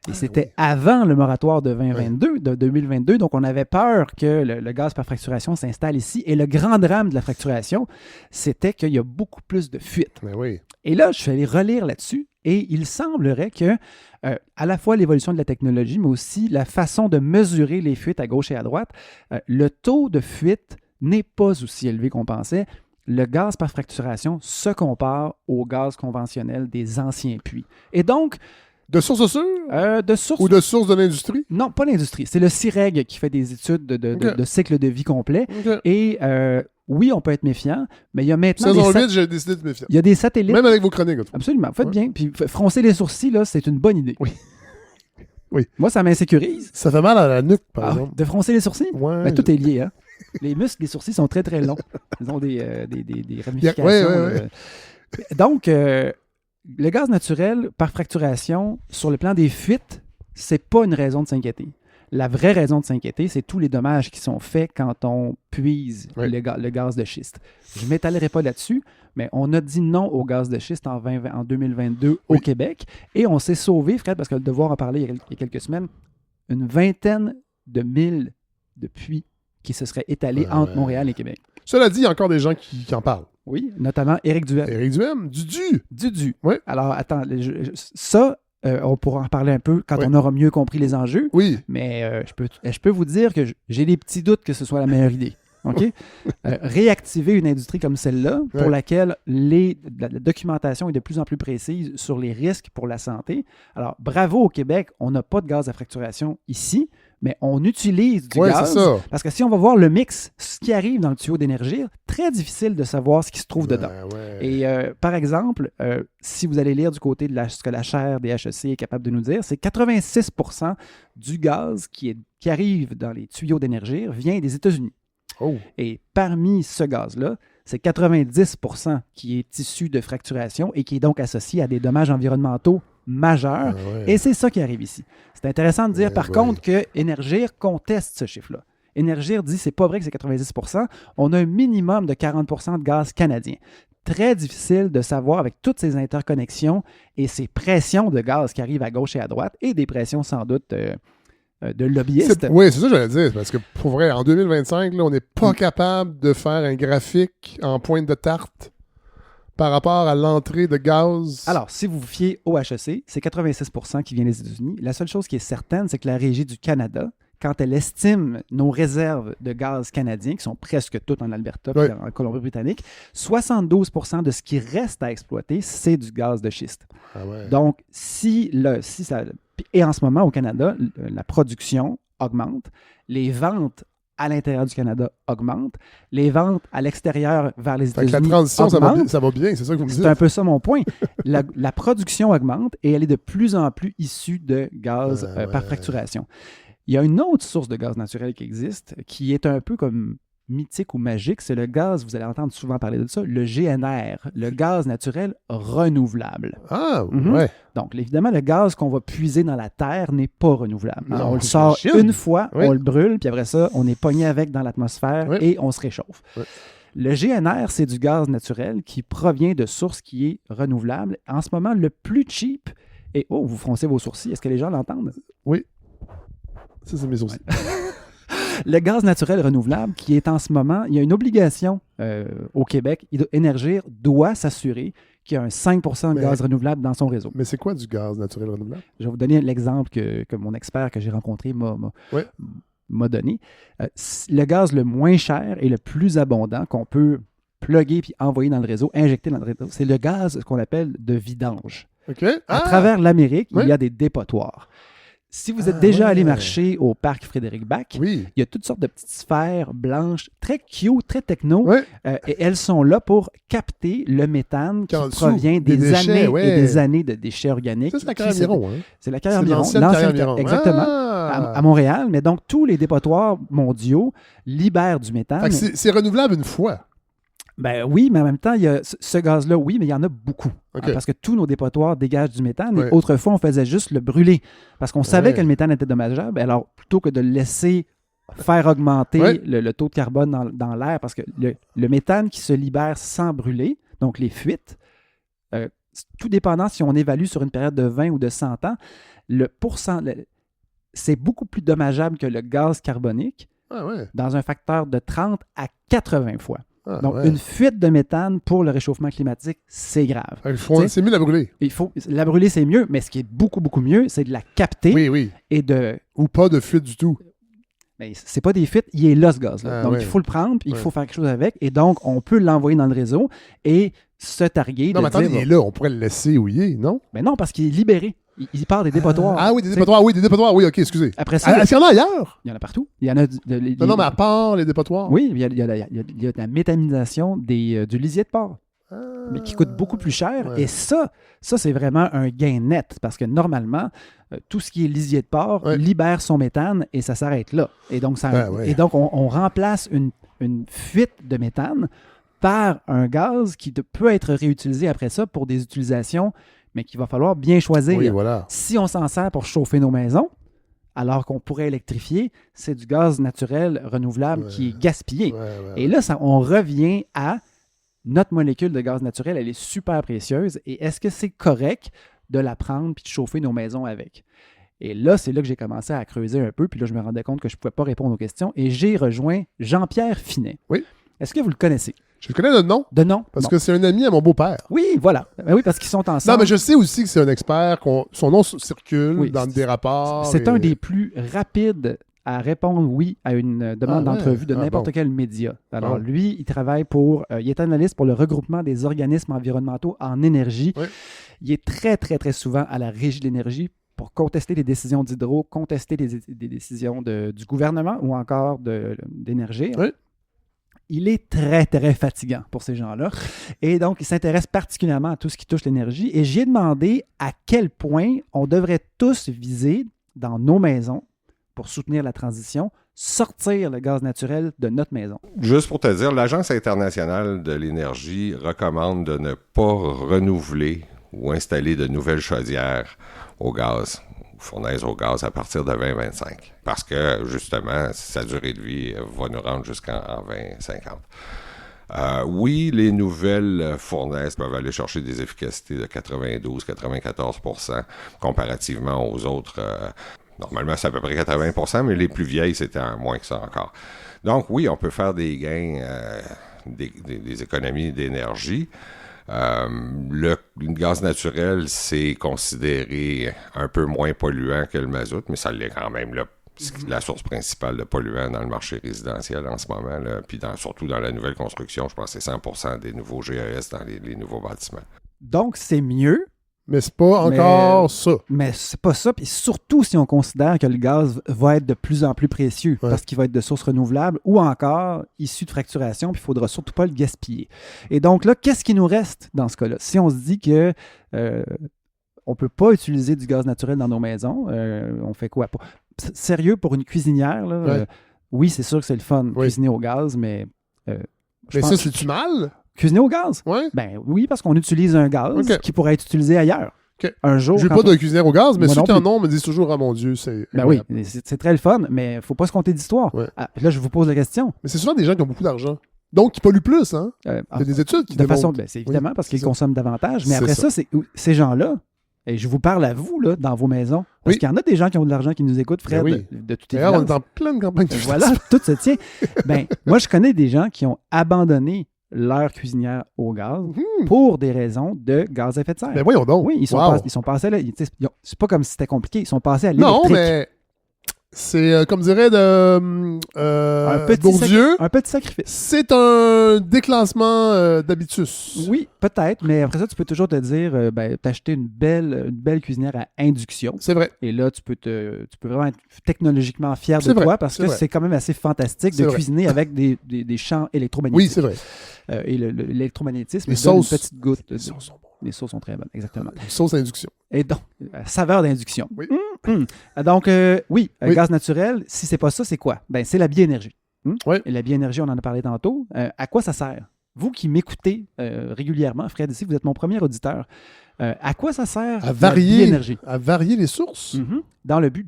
Et c'était avant le moratoire de 2022. Donc, on avait peur que le gaz par fracturation s'installe ici. Et le grand drame de la fracturation, c'était qu'il y a beaucoup plus de fuites. Et là, je suis allé relire là-dessus. Et il semblerait que, à la fois l'évolution de la technologie, mais aussi la façon de mesurer les fuites à gauche et à droite, le taux de fuite n'est pas aussi élevé qu'on pensait. Le gaz par fracturation se compare au gaz conventionnel des anciens puits. Et donc... De source sûre? De source... Ou de source de l'industrie? Non, pas l'industrie. C'est le CIREG qui fait des études de cycle de vie complet. Et oui, on peut être méfiant, mais il y a maintenant... Saison 8, j'ai décidé de méfier. Il y a des satellites... Même avec vos chroniques. Absolument. Faites bien. Puis froncer les sourcils, là, c'est une bonne idée. Moi, ça m'insécurise. Ça fait mal à la nuque, par exemple. De froncer les sourcils? Ben, tout est lié, hein? Les muscles, les sourcils sont très, très longs. Ils ont des ramifications. Donc, le gaz naturel par fracturation, sur le plan des fuites, c'est pas une raison de s'inquiéter. La vraie raison de s'inquiéter, c'est tous les dommages qui sont faits quand on puise le gaz de schiste. Je ne m'étalerai pas là-dessus, mais on a dit non au gaz de schiste en 2022 au Québec et on s'est sauvé, Fred, parce que le Devoir a parlé il y a quelques semaines, une vingtaine de milles de puits qui se seraient étalés entre Montréal et Québec. Cela dit, il y a encore des gens qui en parlent. Oui, notamment Éric Duhem. Éric Duhem, Dudu. Oui. Alors, attends, on pourra en reparler un peu quand on aura mieux compris les enjeux. Oui. Mais je peux vous dire que j'ai des petits doutes que ce soit la meilleure idée. OK? Réactiver une industrie comme celle-là, pour laquelle la documentation est de plus en plus précise sur les risques pour la santé. Alors, bravo au Québec, on n'a pas de gaz à fracturation ici, mais on utilise du gaz. C'est ça. Parce que si on va voir le mix, ce qui arrive dans le tuyau d'énergie, très difficile de savoir ce qui se trouve dedans. Et par exemple, si vous allez lire du côté de ce que la chaire des HEC est capable de nous dire, c'est 86% du gaz qui arrive dans les tuyaux d'énergie vient des États-Unis. Et parmi ce gaz-là, c'est 90% qui est issu de fracturation et qui est donc associé à des dommages environnementaux majeurs. Et c'est ça qui arrive ici. C'est intéressant de dire, par contre, que Énergir conteste ce chiffre-là. Énergir dit c'est pas vrai que c'est 90%, on a un minimum de 40% de gaz canadien. Très difficile de savoir avec toutes ces interconnexions et ces pressions de gaz qui arrivent à gauche et à droite et des pressions sans doute de lobbyistes. Oui, c'est ça que j'allais dire, parce que pour vrai, en 2025, là, on n'est pas capable de faire un graphique en pointe de tarte par rapport à l'entrée de gaz. Alors, si vous vous fiez au HEC, c'est 86% qui vient des États-Unis. La seule chose qui est certaine, c'est que la Régie du Canada, quand elle estime nos réserves de gaz canadien, qui sont presque toutes en Alberta et en Colombie-Britannique, 72% de ce qui reste à exploiter, c'est du gaz de schiste. Ah ouais. Donc, et en ce moment, au Canada, la production augmente, les ventes à l'intérieur du Canada augmentent, les ventes à l'extérieur vers les États-Unis augmentent. La transition, augmentent. ça va bien, c'est ça que vous me dites. C'est un peu ça mon point. La production augmente et elle est de plus en plus issue de gaz par fracturation. Il y a une autre source de gaz naturel qui existe, qui est un peu comme mythique ou magique, c'est le gaz, vous allez entendre souvent parler de ça, le GNR, le gaz naturel renouvelable. Ah, ouais. Donc, évidemment, le gaz qu'on va puiser dans la terre n'est pas renouvelable. Non, on le sort une fois, oui. on le brûle, puis après ça, on est pogné avec dans l'atmosphère et on se réchauffe. Oui. Le GNR, c'est du gaz naturel qui provient de sources qui est renouvelable. En ce moment, le plus cheap, et vous froncez vos sourcils, est-ce que les gens l'entendent? Oui. Ça, c'est mes sourcils. Ouais. Le gaz naturel renouvelable, qui est en ce moment, il y a une obligation au Québec. Énergir doit s'assurer qu'il y a un 5% de gaz renouvelable dans son réseau. Mais c'est quoi du gaz naturel renouvelable? Je vais vous donner l'exemple que mon expert que j'ai rencontré m'a donné. Le gaz le moins cher et le plus abondant qu'on peut plugger puis envoyer dans le réseau, injecter dans le réseau, c'est le gaz qu'on appelle de vidange. Okay. À travers l'Amérique, il y a des dépotoirs. Si vous êtes déjà allé marcher au parc Frédéric-Bac, il y a toutes sortes de petites sphères blanches, très cute, très techno, et elles sont là pour capter le méthane qui provient des années et des années de déchets organiques. Ça, c'est la carrière Miron. C'est la carrière Miron. L'ancienne carrière Miron. Exactement. À Montréal, mais donc tous les dépotoirs mondiaux libèrent du méthane. C'est renouvelable une fois. Ben oui, mais en même temps, il y a ce gaz-là, oui, mais il y en a beaucoup. Okay. Parce que tous nos dépotoirs dégagent du méthane. Et autrefois, on faisait juste le brûler. Parce qu'on savait que le méthane était dommageable. Alors, plutôt que de le laisser faire augmenter le taux de carbone dans l'air, parce que le méthane qui se libère sans brûler, donc les fuites, tout dépendant si on évalue sur une période de 20 ou de 100 ans, c'est beaucoup plus dommageable que le gaz carbonique dans un facteur de 30 à 80 fois. Donc, une fuite de méthane pour le réchauffement climatique, c'est grave. C'est mieux de la brûler. La brûler, c'est mieux, mais ce qui est beaucoup, beaucoup mieux, c'est de la capter et de... Ou pas de fuite du tout. Mais c'est pas des fuites, il est là, ce gaz-là. Donc, il faut le prendre, puis il faut faire quelque chose avec. Et donc, on peut l'envoyer dans le réseau et se targuer Non, mais attendez, il est là. On pourrait le laisser où il est, non? Mais non, parce qu'il est libéré. Il part des dépotoirs. Ah oui, des dépotoirs. Oui, des dépotoirs. Oui, OK, excusez. Après ça, est-ce qu'il y en a ailleurs? Il y en a partout. Il y en a... Non, mais à part les dépotoirs. Oui, il y a la méthanisation du lisier de porc. Mais qui coûte beaucoup plus cher. Et ça c'est vraiment un gain net. Parce que normalement, tout ce qui est lisier de porc libère son méthane et ça s'arrête là. Et donc, on remplace une fuite de méthane par un gaz qui peut être réutilisé après ça pour des utilisations, mais qu'il va falloir bien choisir. Oui, voilà. Si on s'en sert pour chauffer nos maisons, alors qu'on pourrait électrifier, c'est du gaz naturel renouvelable qui est gaspillé. Et là, on revient à notre molécule de gaz naturel, elle est super précieuse. Et est-ce que c'est correct de la prendre puis de chauffer nos maisons avec? Et là, c'est là que j'ai commencé à creuser un peu. Puis là, je me rendais compte que je ne pouvais pas répondre aux questions. Et j'ai rejoint Jean-Pierre Finet. Oui. Est-ce que vous le connaissez? Je le connais de nom. De nom? Parce que c'est un ami à mon beau-père. Oui, voilà. Ben oui, parce qu'ils sont ensemble. Non, mais je sais aussi que c'est un expert. Son nom circule dans des rapports. C'est un des plus rapides à répondre à une demande d'entrevue de n'importe quel média. Alors, lui, il travaille il est analyste pour le regroupement des organismes environnementaux en énergie. Oui. Il est très, très, très souvent à la Régie de l'énergie pour contester les décisions d'Hydro, contester des décisions du gouvernement ou encore d'énergie. Oui. Il est très, très fatigant pour ces gens-là. Et donc, il s'intéresse particulièrement à tout ce qui touche l'énergie. Et j'ai demandé à quel point on devrait tous viser dans nos maisons pour soutenir la transition, sortir le gaz naturel de notre maison. Juste pour te dire, l'Agence internationale de l'énergie recommande de ne pas renouveler ou installer de nouvelles chaudières au gaz. fournaise au gaz à partir de 2025. Parce que, justement, sa durée de vie va nous rendre jusqu'en 2050. Oui, les nouvelles fournaises peuvent aller chercher des efficacités de 92-94% comparativement aux autres. Normalement, c'est à peu près 80%, mais les plus vieilles, c'était moins que ça encore. Donc, oui, on peut faire des gains, des économies d'énergie. Le gaz naturel, c'est considéré un peu moins polluant que le mazout, mais ça l'est quand même la source principale de polluants dans le marché résidentiel en ce moment, là, puis surtout dans la nouvelle construction. Je pense que c'est 100% des nouveaux GES dans les nouveaux bâtiments. Donc, c'est mieux. Mais c'est pas encore ça. Mais c'est pas ça. Puis surtout si on considère que le gaz va être de plus en plus précieux parce qu'il va être de source renouvelable ou encore issu de fracturation, puis il ne faudra surtout pas le gaspiller. Et donc là, qu'est-ce qui nous reste dans ce cas-là? Si on se dit que on ne peut pas utiliser du gaz naturel dans nos maisons, on fait quoi? Sérieux, pour une cuisinière, là, oui, c'est sûr que c'est le fun, cuisiner au gaz, mais... mais ça, c'est-tu mal? Cuisiner au gaz? Oui. Ben oui, parce qu'on utilise un gaz qui pourrait être utilisé ailleurs. Okay. Un jour. Je ne veux pas de cuisinière au gaz, mais moi ceux qui en ont me disent toujours, ah mon Dieu, c'est. Ben oui, c'est très le fun, mais il ne faut pas se compter d'histoire. Ouais. Ah, là, je vous pose la question. Mais c'est souvent des gens qui ont beaucoup d'argent. Donc, qui polluent plus, hein? Il y a des études qui démontrent. C'est évidemment parce qu'ils consomment davantage, mais après ça, ces gens-là, et je vous parle à vous, là, dans vos maisons, parce qu'il y en a des gens qui ont de l'argent qui nous écoutent, Fred, de toute évidence. D'ailleurs, on est en pleine campagne de Voilà, tout se tient. Ben, moi, je connais des gens qui ont abandonné leur cuisinière au gaz pour des raisons de gaz à effet de serre. Ben voyons donc. Oui, ils sont passés à c'est pas comme si c'était compliqué, ils sont passés à l'électrique. Non, mais c'est, comme dirait Bourdieu, un petit sacrifice. C'est un déclassement d'habitus. Oui, peut-être, mais après ça, tu peux toujours te dire, t'acheter une belle cuisinière à induction. C'est vrai. Et là, tu peux vraiment être technologiquement fier de toi parce que c'est quand même assez fantastique de cuisiner avec des champs électromagnétiques. Oui, c'est vrai. Et l'électromagnétisme, les donne une sauces. petite goutte. Les sauces sont bonnes. Les sauces sont très bonnes, exactement. Une sauce à induction. Et donc, saveur d'induction. Oui. Donc, gaz naturel, si c'est pas ça, c'est quoi? Ben, c'est la biénergie. Oui. Et la biénergie, on en a parlé tantôt. À quoi ça sert? Vous qui m'écoutez régulièrement, Fred, ici, vous êtes mon premier auditeur. À quoi ça sert la biénergie? À varier les sources. Dans le but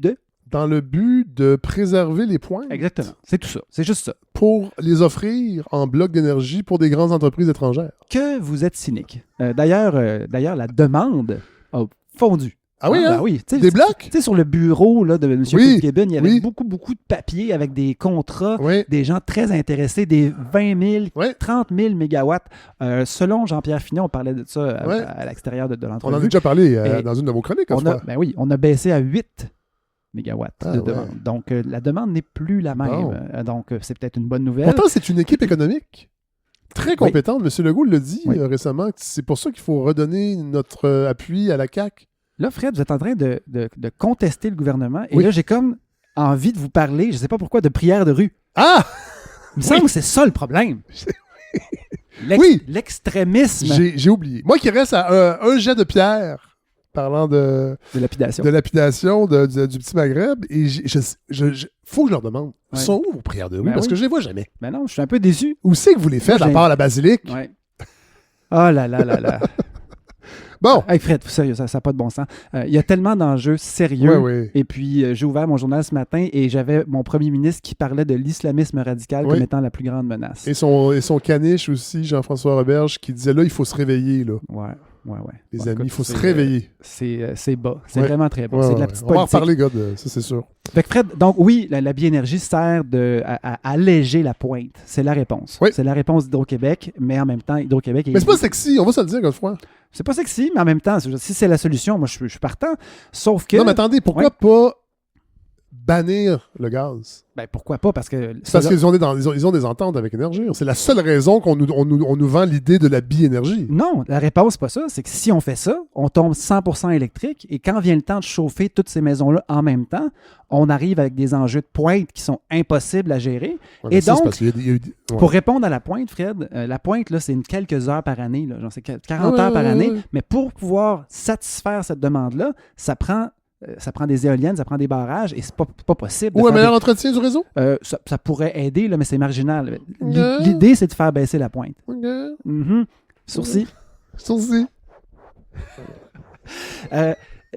de préserver les pointes. Exactement. C'est tout ça. C'est juste ça. Pour les offrir en bloc d'énergie pour des grandes entreprises étrangères. Que vous êtes cynique. D'ailleurs, la demande a fondu. Ah oui, hein? Ben oui. Des blocs? Tu sais, sur le bureau là, de M. Fitzgibbon, il y avait beaucoup de papiers avec des contrats, des gens très intéressés, des 20 000, 30 000 mégawatts. Selon Jean-Pierre Finet, on parlait de ça à l'extérieur de l'entrevue. On en a déjà parlé dans une de vos chroniques. Ben oui, on a baissé à 8 mégawatts de demande. Donc, la demande n'est plus la même. Donc, c'est peut-être une bonne nouvelle. Pourtant, c'est une équipe économique très compétente. M. Legault l'a dit récemment. C'est pour ça qu'il faut redonner notre appui à la CAQ. Là, Fred, vous êtes en train de contester le gouvernement. Et là, j'ai comme envie de vous parler, je ne sais pas pourquoi, de prière de rue. Ah! Il me semble que c'est ça le problème. L'extrémisme. J'ai oublié. Moi qui reste à un jet de pierre parlant de lapidation, du petit Maghreb, et faut que je leur demande. Sont où vos prières de rue? Parce que je les vois jamais. Ben non, je suis un peu déçu. Où c'est que vous les faites, à part la basilique? Oui. Oh là là là là. Bon. Hey Fred, sérieux, ça n'a pas de bon sens. Il y a tellement d'enjeux sérieux. Oui. Et puis, j'ai ouvert mon journal ce matin et j'avais mon premier ministre qui parlait de l'islamisme radical comme étant la plus grande menace. Et son caniche aussi, Jean-François Roberge, qui disait là, il faut se réveiller. Là. Ouais. Les amis, il faut se réveiller. C'est bas. C'est vraiment très bas. C'est de la petite politique. On va en reparler, God, ça c'est sûr. Fait que Fred, donc oui, la biénergie sert à alléger la pointe. C'est la réponse. Oui. C'est la réponse d'Hydro-Québec, mais en même temps, Hydro-Québec... Mais c'est pas sexy, on va se le dire, Godefroy. C'est pas sexy, mais en même temps, si c'est la solution, moi, je suis partant. Sauf que... Non, mais attendez, pourquoi pas bannir le gaz? Ben, pourquoi pas? Parce que... C'est parce qu'ils ont des ententes avec Énergie. C'est la seule raison qu'on nous vend l'idée de la biénergie. Non, la réponse, c'est pas ça. C'est que si on fait ça, on tombe 100% électrique et quand vient le temps de chauffer toutes ces maisons-là en même temps, on arrive avec des enjeux de pointe qui sont impossibles à gérer. Ouais, et donc, pour répondre à la pointe, Fred, la pointe, là, c'est quelques heures par année. Là, genre, c'est 40 heures par année. Mais pour pouvoir satisfaire cette demande-là, ça prend des éoliennes, ça prend des barrages et c'est pas possible. Ou un meilleur entretien du réseau? Ça pourrait aider, là, mais c'est marginal. L'idée, c'est de faire baisser la pointe. Sourcil.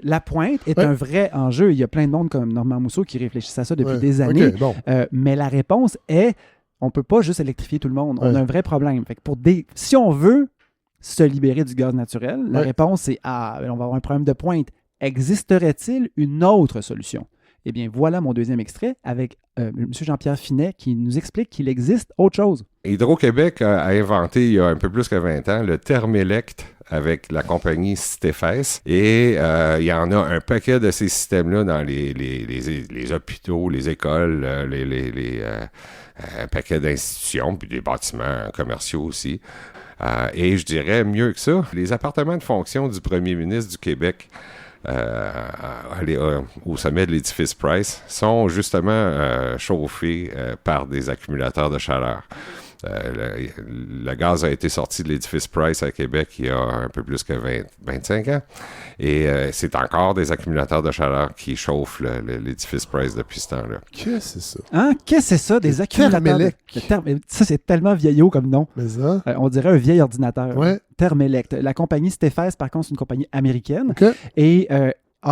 la pointe est un vrai enjeu. Il y a plein de monde comme Normand Mousseau qui réfléchissent à ça depuis des années. Okay, bon. Mais la réponse est, on ne peut pas juste électrifier tout le monde. On a un vrai problème. Fait que si on veut se libérer du gaz naturel, la réponse c'est, on va avoir un problème de pointe. Existerait-il une autre solution? Eh bien, voilà mon deuxième extrait avec M. Jean-Pierre Finet qui nous explique qu'il existe autre chose. Hydro-Québec a inventé, il y a un peu plus que 20 ans, le Thermelect avec la compagnie Stéphès. Et il y en a un paquet de ces systèmes-là dans les hôpitaux, les écoles, un paquet d'institutions, puis des bâtiments commerciaux aussi. Et je dirais mieux que ça, les appartements de fonction du premier ministre du Québec au sommet de l'édifice Price sont justement chauffés par des accumulateurs de chaleur. Le gaz a été sorti de l'édifice Price à Québec il y a un peu plus que 25 ans. Et c'est encore des accumulateurs de chaleur qui chauffent l'édifice Price depuis ce temps-là. Qu'est-ce que c'est ça? Qu'est-ce que c'est ça, des accumulateurs? Ça, c'est tellement vieillot comme nom. Mais ça? On dirait un vieil ordinateur. Ouais. Thermelect. La compagnie Stéphès, par contre, c'est une compagnie américaine. Okay. Et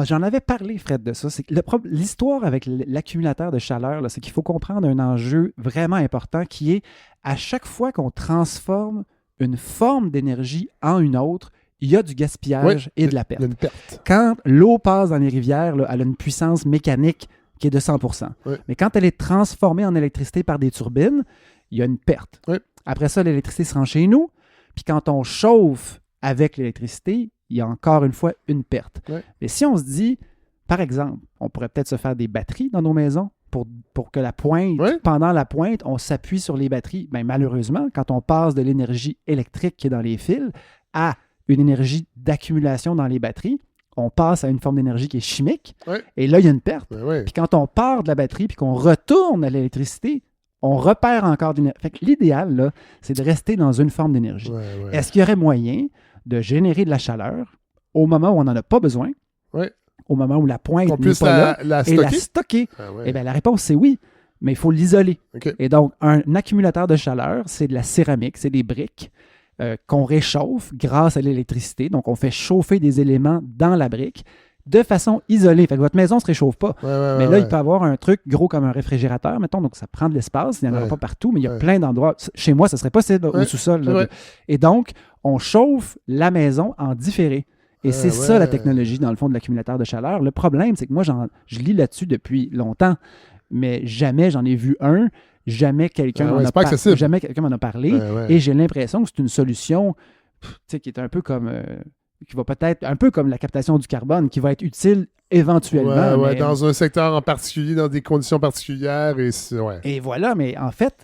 j'en avais parlé, Fred, de ça. C'est que l'histoire avec l'accumulateur de chaleur, là, c'est qu'il faut comprendre un enjeu vraiment important qui est à chaque fois qu'on transforme une forme d'énergie en une autre, il y a du gaspillage et de la perte. Il y a une perte. Quand l'eau passe dans les rivières, là, elle a une puissance mécanique qui est de 100%. Ouais. Mais quand elle est transformée en électricité par des turbines, il y a une perte. Ouais. Après ça, l'électricité se rend chez nous. Puis quand on chauffe avec l'électricité, il y a encore une fois une perte. Ouais. Mais si on se dit, par exemple, on pourrait peut-être se faire des batteries dans nos maisons pour que la pointe, pendant la pointe, on s'appuie sur les batteries. Bien, malheureusement, quand on passe de l'énergie électrique qui est dans les fils à une énergie d'accumulation dans les batteries, on passe à une forme d'énergie qui est chimique. Ouais. Et là, il y a une perte. Puis quand on part de la batterie puis qu'on retourne à l'électricité, on repère encore d'énergie. Fait que l'idéal, là, c'est de rester dans une forme d'énergie. Est-ce qu'il y aurait moyen de générer de la chaleur au moment où on n'en a pas besoin, au moment où la pointe n'est pas là, et la stocker? Eh bien, la réponse, c'est oui, mais il faut l'isoler. Okay. Et donc, un accumulateur de chaleur, c'est de la céramique, c'est des briques qu'on réchauffe grâce à l'électricité. Donc, on fait chauffer des éléments dans la brique de façon isolée. Fait que votre maison ne se réchauffe pas. Mais là, il peut y avoir un truc gros comme un réfrigérateur, mettons, donc ça prend de l'espace. Il n'y en aura pas partout, mais il y a plein d'endroits. Chez moi, ça serait possible au sous-sol. Là, et donc, on chauffe la maison en différé. Et c'est ça la technologie, dans le fond, de l'accumulateur de chaleur. Le problème, c'est que moi, je lis là-dessus depuis longtemps, mais jamais j'en ai vu un. Jamais quelqu'un m'en a parlé. Et j'ai l'impression que c'est une solution qui est un peu comme... qui va peut-être un peu comme la captation du carbone, qui va être utile éventuellement. Mais... dans un secteur en particulier, dans des conditions particulières. Et voilà, mais en fait,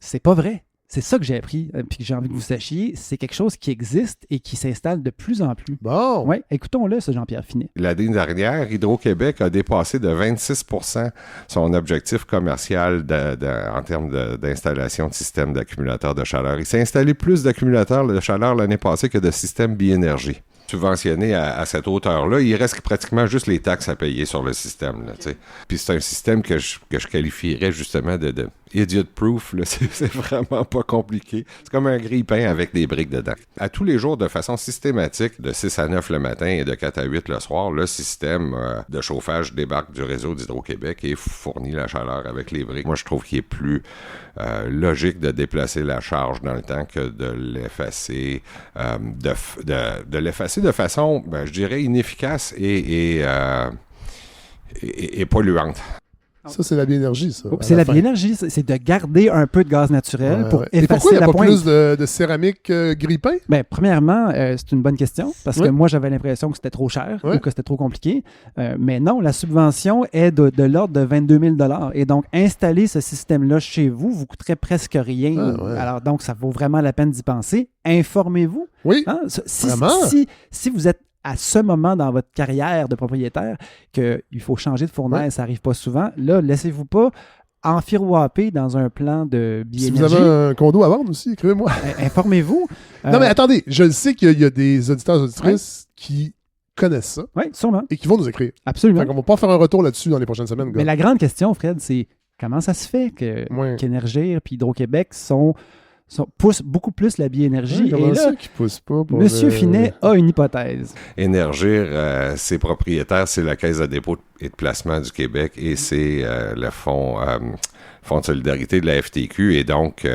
c'est pas vrai. C'est ça que j'ai appris, puis que j'ai envie que vous sachiez. C'est quelque chose qui existe et qui s'installe de plus en plus. Bon! Oui, écoutons-le, ce Jean-Pierre Finet. L'année dernière, Hydro-Québec a dépassé de 26% son objectif commercial en termes d'installation de systèmes d'accumulateurs de chaleur. Il s'est installé plus d'accumulateurs de chaleur l'année passée que de systèmes biénergie. Subventionné à cette hauteur-là, il reste pratiquement juste les taxes à payer sur le système. Là, puis c'est un système que je qualifierais justement de idiot-proof. Là. C'est vraiment pas compliqué. C'est comme un grille-pain avec des briques dedans. À tous les jours, de façon systématique, de 6 à 9 le matin et de 4 à 8 le soir, le système de chauffage débarque du réseau d'Hydro-Québec et fournit la chaleur avec les briques. Moi, je trouve qu'il est plus logique de déplacer la charge dans le temps que de l'effacer, de l'effacer de façon, je dirais, inefficace et polluante. Ça, c'est la biénergie, ça. C'est la biénergie, c'est de garder un peu de gaz naturel pour effacer la pointe. Et pourquoi il n'y a pas plus de céramique grille-pain? Bien, premièrement, c'est une bonne question, parce que moi, j'avais l'impression que c'était trop cher ou que c'était trop compliqué. Mais non, la subvention est de l'ordre de 22 000 $. Et donc, installer ce système-là chez vous vous coûterait presque rien. Alors, donc, ça vaut vraiment la peine d'y penser. Informez-vous. Oui, si vous êtes à ce moment dans votre carrière de propriétaire qu'il faut changer de fournaise, ça n'arrive pas souvent, là, laissez-vous pas enfirouaper dans un plan de biénergie. Si vous avez un condo à vendre aussi, écrivez-moi. Informez-vous. Non, mais attendez, je sais qu'il y a des auditeurs et auditrices qui connaissent ça. Oui, sûrement. Et qui vont nous écrire. Absolument. Fait qu'on va pas faire un retour là-dessus dans les prochaines semaines. Mais la grande question, Fred, c'est comment ça se fait qu'Énergir et Hydro-Québec sont pousse beaucoup plus la biénergie. Comment Et là, ça qu'ils poussent pas pour M. Finet a une hypothèse. Énergir, ses propriétaires, c'est la Caisse de dépôt et de placement du Québec et c'est le fonds de solidarité de la FTQ. Et donc,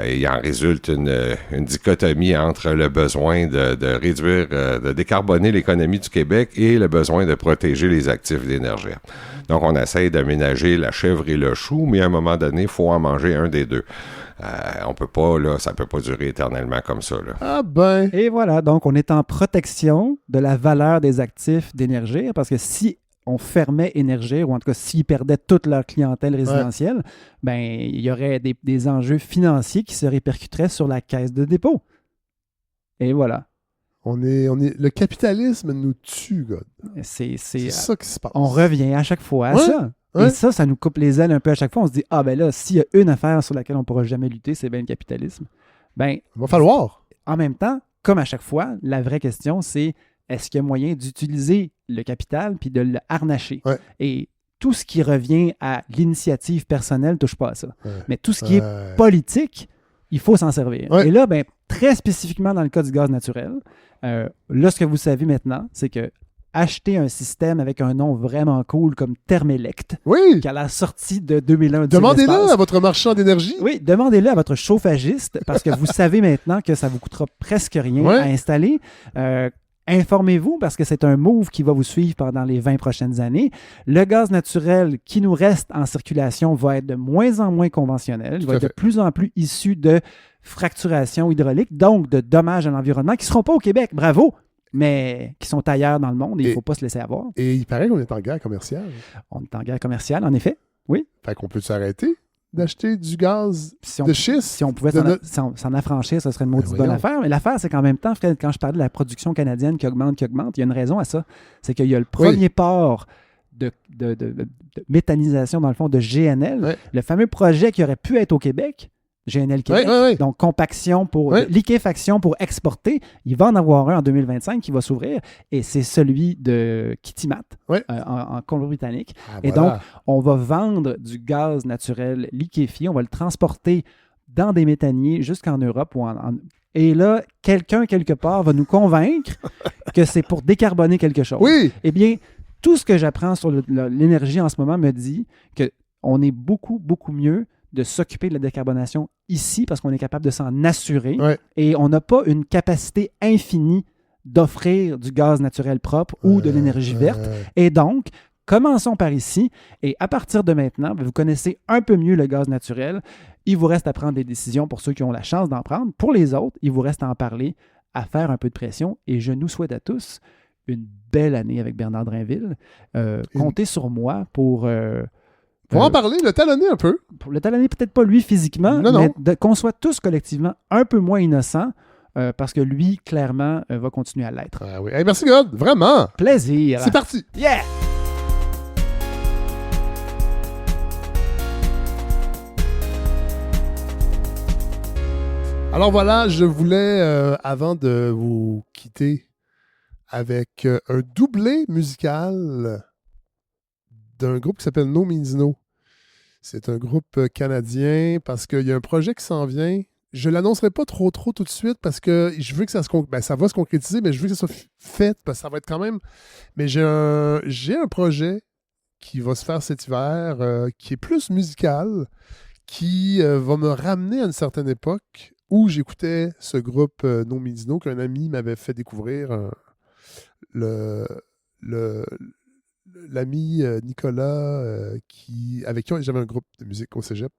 il en résulte une dichotomie entre le besoin de réduire, de décarboner l'économie du Québec et le besoin de protéger les actifs d'énergie. Donc, on essaye d'aménager la chèvre et le chou, mais à un moment donné, il faut en manger un des deux. On peut pas, là, ça peut pas durer éternellement comme ça, là. Ah ben! Et voilà, donc on est en protection de la valeur des actifs d'Énergir, parce que si on fermait Énergir, ou en tout cas s'ils perdaient toute leur clientèle résidentielle, ben il y aurait des enjeux financiers qui se répercuteraient sur la caisse de dépôt. Et voilà. Le capitalisme nous tue, God. C'est ça qui se passe. On revient à chaque fois à ça. Ouais. Et ça nous coupe les ailes un peu à chaque fois. On se dit, ah ben là, s'il y a une affaire sur laquelle on ne pourra jamais lutter, c'est bien le capitalisme. Ben, il va falloir. En même temps, comme à chaque fois, la vraie question, c'est est-ce qu'il y a moyen d'utiliser le capital puis de le harnacher? Ouais. Et tout ce qui revient à l'initiative personnelle ne touche pas à ça. Ouais. Mais tout ce qui est politique, il faut s'en servir. Ouais. Et là, ben, très spécifiquement dans le cas du gaz naturel, là, ce que vous savez maintenant, c'est que acheter un système avec un nom vraiment cool comme Thermelect, oui, qui à la sortie de 2001 demandez-le à votre marchand d'énergie. Oui, demandez-le à votre chauffagiste, parce que vous savez maintenant que ça vous coûtera presque rien à installer. Informez-vous, parce que c'est un move qui va vous suivre pendant les 20 prochaines années. Le gaz naturel qui nous reste en circulation va être de moins en moins conventionnel. Il va être de plus en plus issu de fracturation hydraulique, donc de dommages à l'environnement qui ne seront pas au Québec. Bravo! Mais qui sont ailleurs dans le monde et il ne faut pas se laisser avoir. Et il paraît qu'on est en guerre commerciale. On est en guerre commerciale, en effet. Oui. Fait qu'on peut s'arrêter d'acheter du gaz de schiste. Si on pouvait s'en affranchir, ce serait une maudite bonne affaire. Mais l'affaire, c'est qu'en même temps, Fred, quand je parlais de la production canadienne qui augmente, il y a une raison à ça. C'est qu'il y a le premier port de méthanisation, dans le fond, de GNL. Le fameux projet qui aurait pu être au Québec. GNL Québec, donc compaction liquéfaction pour exporter. Il va en avoir un en 2025 qui va s'ouvrir et c'est celui de Kitimat en Colombie-Britannique. Et donc, on va vendre du gaz naturel liquéfié, on va le transporter dans des méthaniers jusqu'en Europe. Et là, quelqu'un, quelque part, va nous convaincre que c'est pour décarboner quelque chose. Oui. Eh bien, tout ce que j'apprends sur l'énergie en ce moment me dit qu'on est beaucoup, beaucoup mieux de s'occuper de la décarbonation ici parce qu'on est capable de s'en assurer et on n'a pas une capacité infinie d'offrir du gaz naturel propre ou de l'énergie verte. Et donc, commençons par ici et à partir de maintenant, vous connaissez un peu mieux le gaz naturel. Il vous reste à prendre des décisions pour ceux qui ont la chance d'en prendre. Pour les autres, il vous reste à en parler, à faire un peu de pression et je nous souhaite à tous une belle année avec Bernard Drainville. Comptez sur moi pour en parler, le talonner un peu. Pour le talonner, peut-être pas lui physiquement, mais qu'on soit tous collectivement un peu moins innocents, parce que lui, clairement, va continuer à l'être. Ah oui. Hey, merci, God. Vraiment. Plaisir. C'est parti. Yeah! Alors voilà, je voulais, avant de vous quitter, avec un doublé musical d'un groupe qui s'appelle No Means No. C'est un groupe canadien parce qu'il y a un projet qui s'en vient. Je ne l'annoncerai pas trop tout de suite parce que je veux que ça ça va se concrétiser, mais je veux que ça soit fait parce que ça va être quand même... Mais j'ai un projet qui va se faire cet hiver qui est plus musical, qui va me ramener à une certaine époque où j'écoutais ce groupe No Means No qu'un ami m'avait fait découvrir l'ami Nicolas, avec qui j'avais un groupe de musique au cégep,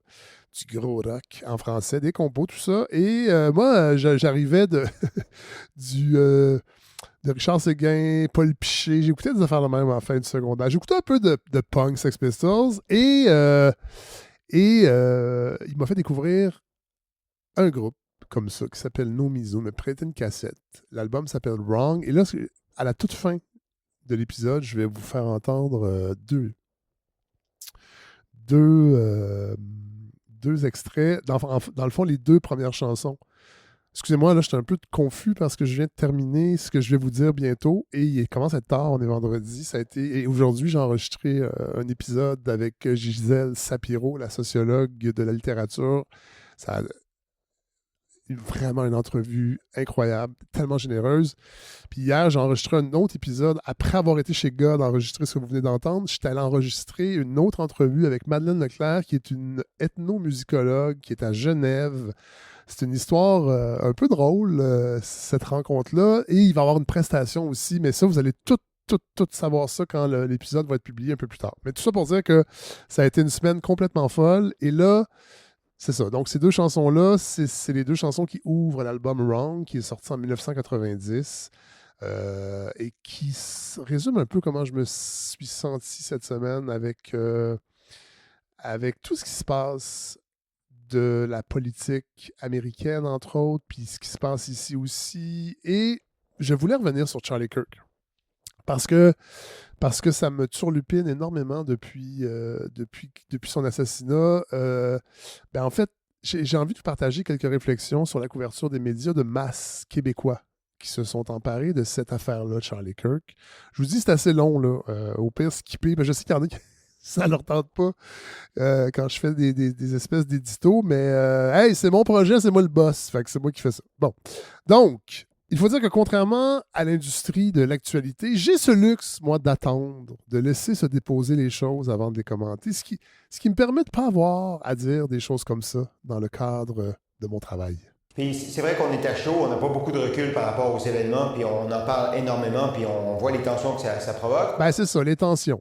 du gros rock en français, des compos, tout ça. Et moi, j'arrivais de Richard Séguin, Paul Piché. J'écoutais des affaires de même en fin de secondaire. J'écoutais un peu de punk, Sex Pistols. Et il m'a fait découvrir un groupe comme ça qui s'appelle No Means No. Il m'a prêté une cassette. L'album s'appelle Wrong. Et là, à la toute fin de l'épisode, je vais vous faire entendre deux extraits. Dans le fond, les deux premières chansons. Excusez-moi, là, j'étais un peu confus parce que je viens de terminer ce que je vais vous dire bientôt. Et il commence à être tard, on est vendredi. Et aujourd'hui, j'ai enregistré un épisode avec Gisèle Sapiro, la sociologue de la littérature. vraiment une entrevue incroyable, tellement généreuse. Puis hier, j'ai enregistré un autre épisode. Après avoir été chez God enregistrer ce que vous venez d'entendre, j'étais allé enregistrer une autre entrevue avec Madeleine Leclerc, qui est une ethnomusicologue qui est à Genève. C'est une histoire un peu drôle, cette rencontre-là. Et il va y avoir une prestation aussi, mais ça, vous allez tout savoir ça quand l'épisode va être publié un peu plus tard. Mais tout ça pour dire que ça a été une semaine complètement folle. Et là, c'est ça. Donc, ces deux chansons-là, c'est les deux chansons qui ouvrent l'album Wrong, qui est sorti en 1990 et qui résume un peu comment je me suis senti cette semaine avec tout ce qui se passe de la politique américaine, entre autres, puis ce qui se passe ici aussi. Et je voulais revenir sur Charlie Kirk. Parce que ça me turlupine énormément depuis son assassinat. En fait, j'ai envie de vous partager quelques réflexions sur la couverture des médias de masse québécois qui se sont emparés de cette affaire-là, Charlie Kirk. Je vous dis, c'est assez long, là. Au pire, skipper. Mais je sais qu'il y en a qui ça leur tente pas quand je fais des espèces d'éditos, mais hey, c'est mon projet, c'est moi le boss. Fait que c'est moi qui fais ça. Bon. Donc, il faut dire que contrairement à l'industrie de l'actualité, j'ai ce luxe, moi, d'attendre, de laisser se déposer les choses avant de les commenter, ce qui me permet de ne pas avoir à dire des choses comme ça dans le cadre de mon travail. Puis c'est vrai qu'on est à chaud, on n'a pas beaucoup de recul par rapport aux événements, puis on en parle énormément, puis on voit les tensions que ça provoque. Ben c'est ça, les tensions.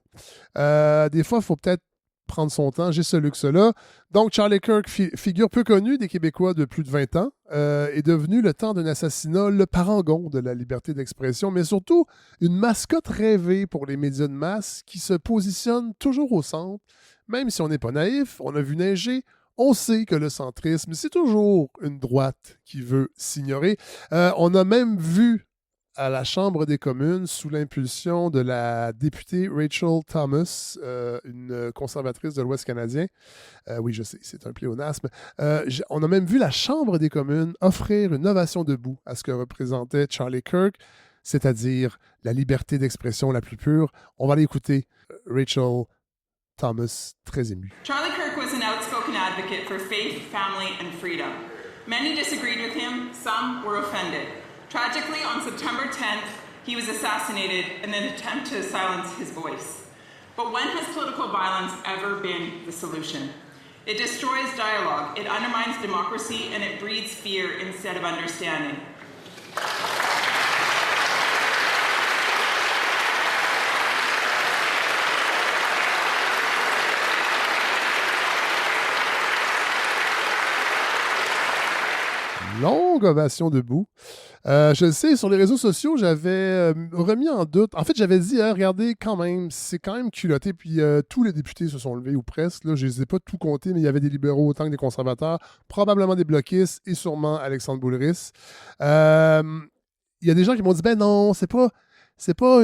Des fois, il faut peut-être prendre son temps, j'ai ce luxe-là. Donc, Charlie Kirk, figure peu connue des Québécois de plus de 20 ans, est devenu, le temps d'un assassinat, le parangon de la liberté d'expression, mais surtout une mascotte rêvée pour les médias de masse qui se positionnent toujours au centre. Même si on n'est pas naïf, on a vu neiger, on sait que le centrisme, c'est toujours une droite qui veut s'ignorer. On a même vu à la Chambre des communes, sous l'impulsion de la députée Rachel Thomas, une conservatrice de l'Ouest canadien. Oui, je sais, c'est un pléonasme. On a même vu la Chambre des communes offrir une ovation debout à ce que représentait Charlie Kirk, c'est-à-dire la liberté d'expression la plus pure. On va l'écouter, Rachel Thomas, très émue. Charlie Kirk was an outspoken advocate for faith, family, and freedom. Many disagreed with him, some were offended. Tragically, on September 10th, he was assassinated in an attempt to silence his voice. But when has political violence ever been the solution? It destroys dialogue, it undermines democracy, and it breeds fear instead of understanding. Longue ovation debout. Je le sais, sur les réseaux sociaux, j'avais remis en doute. En fait, j'avais dit, regardez, quand même, c'est quand même culotté. Puis tous les députés se sont levés, ou presque. Là, je ne les ai pas tout comptés, mais il y avait des libéraux autant que des conservateurs, probablement des bloquistes et sûrement Alexandre Boulris. Il y a des gens qui m'ont dit, ben non, c'est pas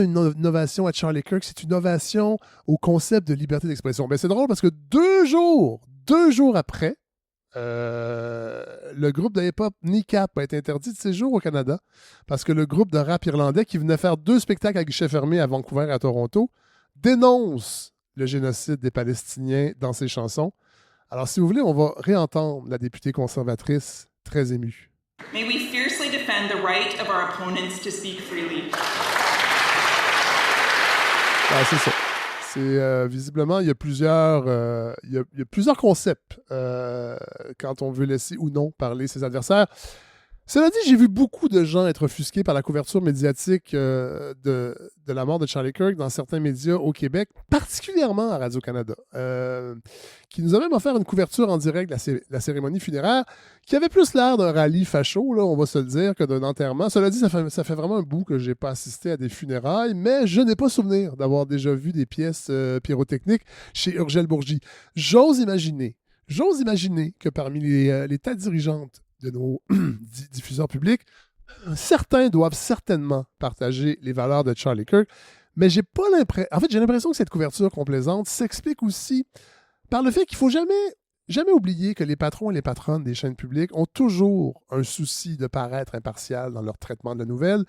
une ovation à Charlie Kirk, c'est une ovation au concept de liberté d'expression. Ben, c'est drôle parce que deux jours après, le groupe de hip-hop Kneecap a été interdit de séjour au Canada parce que le groupe de rap irlandais qui venait faire 2 spectacles à guichet fermé à Vancouver et à Toronto dénonce le génocide des Palestiniens dans ses chansons. Alors, si vous voulez, on va réentendre la députée conservatrice très émue. May we fiercely defend the right of our opponents to speak freely. Ah, c'est ça. Visiblement, il y a plusieurs concepts quand on veut laisser ou non parler ses adversaires. Cela dit, j'ai vu beaucoup de gens être offusqués par la couverture médiatique de la mort de Charlie Kirk dans certains médias au Québec, particulièrement à Radio-Canada, qui nous a même offert une couverture en direct de la cérémonie funéraire, qui avait plus l'air d'un rallye facho, là, on va se le dire, que d'un enterrement. Cela dit, ça fait vraiment un bout que je n'ai pas assisté à des funérailles, mais je n'ai pas souvenir d'avoir déjà vu des pièces pyrotechniques chez Urgel Bourgie. J'ose imaginer que parmi les têtes dirigeantes de nos diffuseurs publics, certains doivent certainement partager les valeurs de Charlie Kirk, mais j'ai l'impression que cette couverture complaisante s'explique aussi par le fait qu'il ne faut jamais oublier que les patrons et les patronnes des chaînes publiques ont toujours un souci de paraître impartial dans leur traitement de la nouvelle.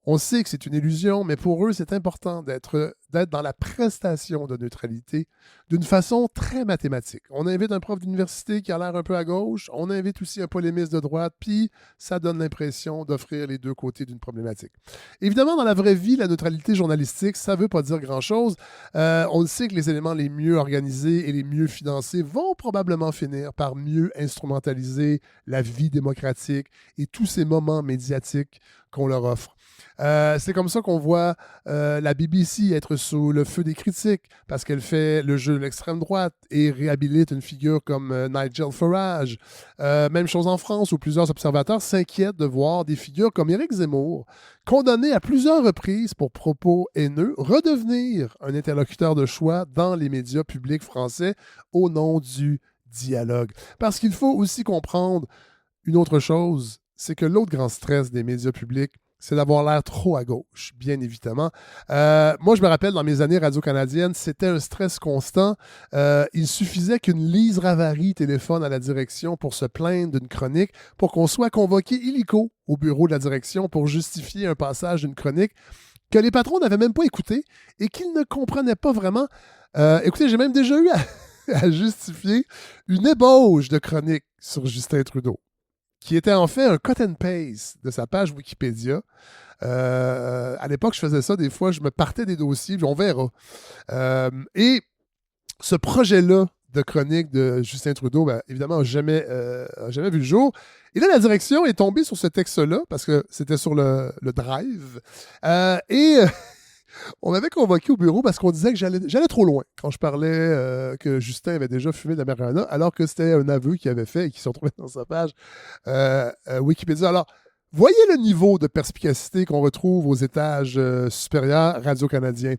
On sait que c'est une illusion, mais pour eux, c'est important d'être dans la prestation de neutralité d'une façon très mathématique. On invite un prof d'université qui a l'air un peu à gauche, on invite aussi un polémiste de droite, puis ça donne l'impression d'offrir les deux côtés d'une problématique. Évidemment, dans la vraie vie, la neutralité journalistique, ça ne veut pas dire grand-chose. On le sait que les éléments les mieux organisés et les mieux financés vont probablement finir par mieux instrumentaliser la vie démocratique et tous ces moments médiatiques qu'on leur offre. C'est comme ça qu'on voit la BBC être sous le feu des critiques parce qu'elle fait le jeu de l'extrême droite et réhabilite une figure comme Nigel Farage. Même chose en France où plusieurs observateurs s'inquiètent de voir des figures comme Éric Zemmour, condamné à plusieurs reprises pour propos haineux, redevenir un interlocuteur de choix dans les médias publics français au nom du dialogue. Parce qu'il faut aussi comprendre une autre chose, c'est que l'autre grand stress des médias publics, c'est d'avoir l'air trop à gauche, bien évidemment. Moi, je me rappelle, dans mes années radio-canadiennes, c'était un stress constant. Il suffisait qu'une Lise Ravary téléphone à la direction pour se plaindre d'une chronique, pour qu'on soit convoqué illico au bureau de la direction pour justifier un passage d'une chronique que les patrons n'avaient même pas écouté et qu'ils ne comprenaient pas vraiment. Écoutez, j'ai même déjà eu à justifier une ébauche de chronique sur Justin Trudeau, qui était en fait un cut and paste de sa page Wikipédia. À l'époque, je faisais ça des fois, je me partais des dossiers, puis on verra. Et ce projet-là de chronique de Justin Trudeau, ben, évidemment, n'a jamais vu le jour. Et là, la direction est tombée sur ce texte-là, parce que c'était sur le Drive. On m'avait convoqué au bureau parce qu'on disait que j'allais trop loin quand je parlais que Justin avait déjà fumé de la marijuana, alors que c'était un aveu qu'il avait fait et qui se retrouvait dans sa page Wikipédia. Alors, voyez le niveau de perspicacité qu'on retrouve aux étages supérieurs radio-canadiens.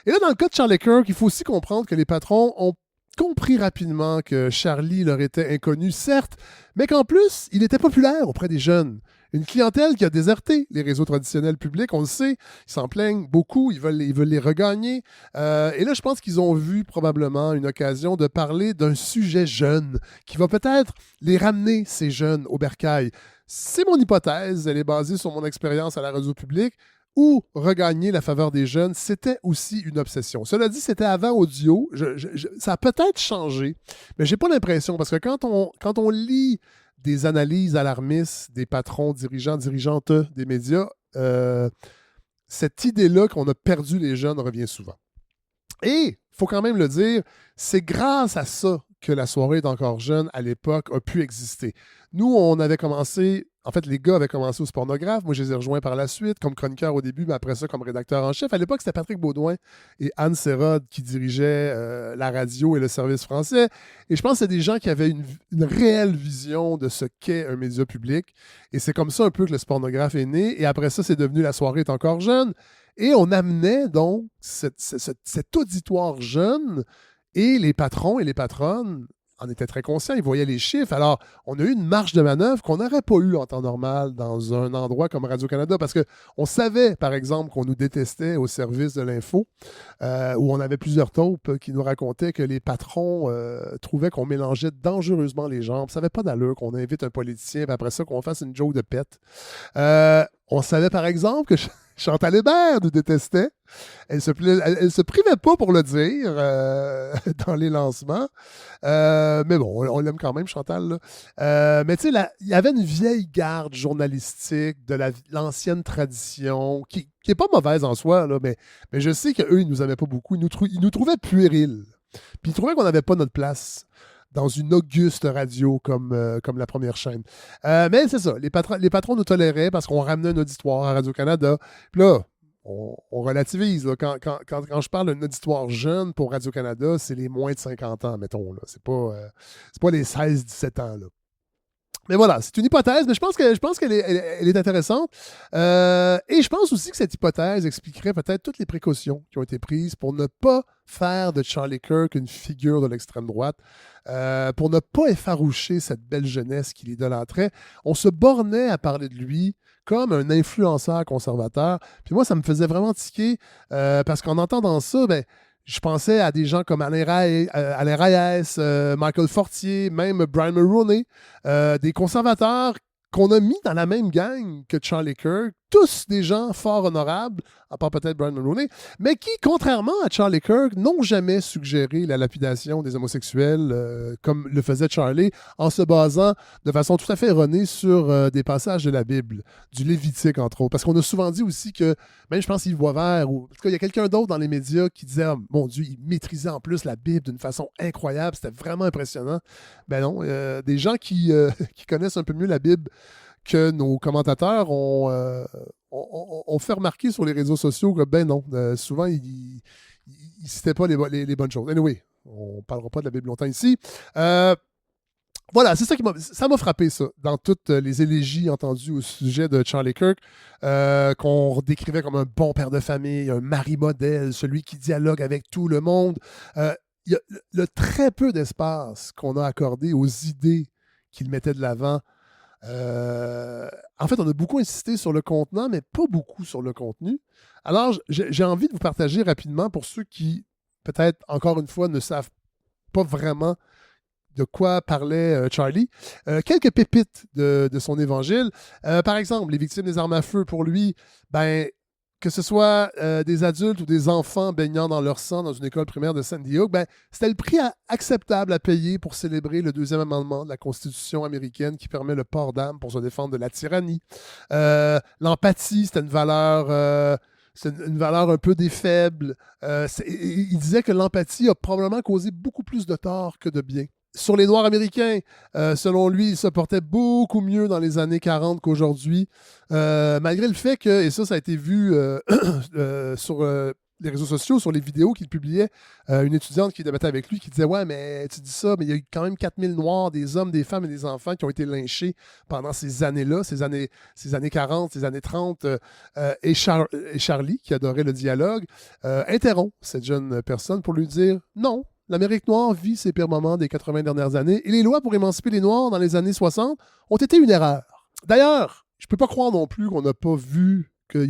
Et là, dans le cas de Charlie Kirk, il faut aussi comprendre que les patrons ont compris rapidement que Charlie leur était inconnu, certes, mais qu'en plus, il était populaire auprès des jeunes. Une clientèle qui a déserté les réseaux traditionnels publics, on le sait, ils s'en plaignent beaucoup, ils veulent les regagner. Et là, je pense qu'ils ont vu probablement une occasion de parler d'un sujet jeune qui va peut-être les ramener, ces jeunes, au bercail. C'est mon hypothèse, elle est basée sur mon expérience à la radio publique, où regagner la faveur des jeunes, c'était aussi une obsession. Cela dit, c'était avant audio, ça a peut-être changé, mais j'ai pas l'impression, parce que quand on lit des analyses alarmistes des patrons, dirigeants, dirigeantes des médias, cette idée-là qu'on a perdu les jeunes revient souvent. Et, il faut quand même le dire, c'est grâce à ça que la soirée est encore jeune à l'époque a pu exister. Nous, on avait commencé, en fait, les gars avaient commencé au Spornographe. Moi, je les ai rejoints par la suite, comme chroniqueur au début, mais après ça, comme rédacteur en chef. À l'époque, c'était Patrick Baudouin et Anne Sérode qui dirigeaient la radio et le service français. Et je pense que c'est des gens qui avaient une réelle vision de ce qu'est un média public. Et c'est comme ça un peu que le Spornographe est né. Et après ça, c'est devenu La soirée est encore jeune. Et on amenait donc cet auditoire jeune. Et les patrons et les patronnes en étaient très conscients, ils voyaient les chiffres. Alors, on a eu une marge de manœuvre qu'on n'aurait pas eu en temps normal dans un endroit comme Radio-Canada, parce qu'on savait, par exemple, qu'on nous détestait au service de l'info, où on avait plusieurs taupes qui nous racontaient que les patrons trouvaient qu'on mélangeait dangereusement les jambes. Ça n'avait pas d'allure qu'on invite un politicien, et après ça, qu'on fasse une joke de pète. On savait, par exemple, que Chantal Hébert nous détestait. Elle se privait pas pour le dire dans les lancements. Mais bon, on l'aime quand même, Chantal. Mais tu sais, il y avait une vieille garde journalistique de l'ancienne tradition qui n'est pas mauvaise en soi, là, mais je sais qu'eux, ils nous aimaient pas beaucoup. Ils nous trouvaient puérils. Puis ils trouvaient qu'on n'avait pas notre place dans une auguste radio comme la première chaîne. Mais c'est ça, les patrons nous toléraient parce qu'on ramenait un auditoire à Radio-Canada. Puis là, on relativise. Là. Quand je parle d'un auditoire jeune pour Radio-Canada, c'est les moins de 50 ans, mettons. Là. C'est pas les 16-17 ans. Là. Mais voilà, c'est une hypothèse, mais je pense qu'elle est intéressante. Et je pense aussi que cette hypothèse expliquerait peut-être toutes les précautions qui ont été prises pour ne pas faire de Charlie Kirk une figure de l'extrême droite, pour ne pas effaroucher cette belle jeunesse qu'il idolâtrait. On se bornait à parler de lui comme un influenceur conservateur. Puis moi, ça me faisait vraiment tiquer, parce qu'en entendant ça, je pensais à des gens comme Alain Reyes, Michael Fortier, même Brian Mulroney, des conservateurs qu'on a mis dans la même gang que Charlie Kirk, tous des gens fort honorables, à part peut-être Brian Mulroney, mais qui, contrairement à Charlie Kirk, n'ont jamais suggéré la lapidation des homosexuels comme le faisait Charlie, en se basant de façon tout à fait erronée sur des passages de la Bible, du Lévitique entre autres. Parce qu'on a souvent dit aussi que, même je pense Yves Boisvert, ou en tout cas, il y a quelqu'un d'autre dans les médias qui disait oh, mon Dieu, il maîtrisait en plus la Bible d'une façon incroyable, c'était vraiment impressionnant. Ben non, des gens qui connaissent un peu mieux la Bible que nos commentateurs ont fait remarquer sur les réseaux sociaux que, ben non, souvent, ils ne citaient pas les bonnes choses. Anyway, on ne parlera pas de la Bible longtemps ici. Voilà, c'est ça ça m'a frappé, ça, dans toutes les élégies entendues au sujet de Charlie Kirk, qu'on décrivait comme un bon père de famille, un mari modèle, celui qui dialogue avec tout le monde. Il y a le très peu d'espace qu'on a accordé aux idées qu'il mettait de l'avant. En fait, on a beaucoup insisté sur le contenant, mais pas beaucoup sur le contenu. Alors, j'ai envie de vous partager rapidement, pour ceux qui, peut-être, encore une fois, ne savent pas vraiment de quoi parlait Charlie, quelques pépites de son évangile. Par exemple, les victimes des armes à feu, pour lui, ben, que ce soit des adultes ou des enfants baignant dans leur sang dans une école primaire de Sandy Hook, ben, c'était le prix acceptable à payer pour célébrer le 2e amendement de la Constitution américaine qui permet le port d'armes pour se défendre de la tyrannie. L'empathie, c'était une valeur... c'est une valeur un peu des faibles. Il disait que l'empathie a probablement causé beaucoup plus de tort que de bien. Sur les Noirs américains, selon lui, ils se portaient beaucoup mieux dans les années 40 qu'aujourd'hui, malgré le fait que, et ça a été vu sur les réseaux sociaux, sur les vidéos qu'il publiait, une étudiante qui débattait avec lui qui disait « Ouais, mais tu dis ça, mais il y a eu quand même 4000 Noirs, des hommes, des femmes et des enfants qui ont été lynchés pendant ces années-là, ces années 40, ces années 30. Et Charlie, qui adorait le dialogue, interrompt cette jeune personne pour lui dire « Non, l'Amérique noire vit ses pires moments des 80 dernières années et les lois pour émanciper les Noirs dans les années 60 ont été une erreur. » D'ailleurs, je peux pas croire non plus qu'on n'a pas vu que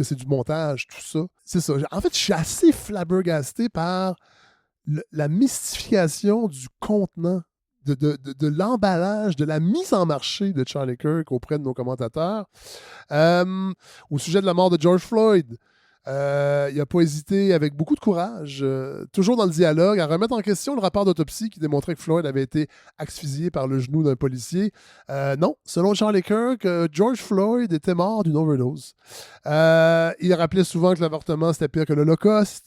c'est du montage, tout ça. C'est ça. En fait, je suis assez flabbergasté par la mystification du contenant, de l'emballage, de la mise en marché de Charlie Kirk auprès de nos commentateurs. Au sujet de la mort de George Floyd, il n'a pas hésité, avec beaucoup de courage, toujours dans le dialogue, à remettre en question le rapport d'autopsie qui démontrait que Floyd avait été asphyxié par le genou d'un policier. Non, selon Charlie Kirk, George Floyd était mort d'une overdose. Il rappelait souvent que l'avortement, c'était pire que l'Holocauste,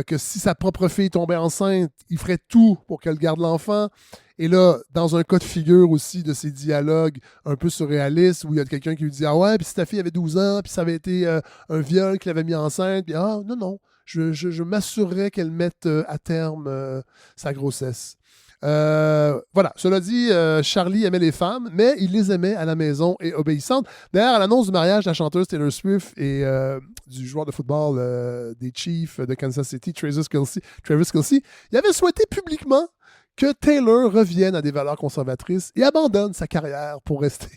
que si sa propre fille tombait enceinte, il ferait tout pour qu'elle garde l'enfant. Et là, dans un cas de figure aussi de ces dialogues un peu surréalistes où il y a quelqu'un qui lui dit « Ah ouais, puis si ta fille avait 12 ans, puis ça avait été un viol qui l'avait mis enceinte, puis ah non, je m'assurerais qu'elle mette à terme sa grossesse. » Voilà, cela dit, Charlie aimait les femmes, mais il les aimait à la maison et obéissantes. D'ailleurs, à l'annonce du mariage de la chanteuse Taylor Swift et du joueur de football des Chiefs de Kansas City, Travis Kelce, il avait souhaité publiquement que Taylor revienne à des valeurs conservatrices et abandonne sa carrière pour rester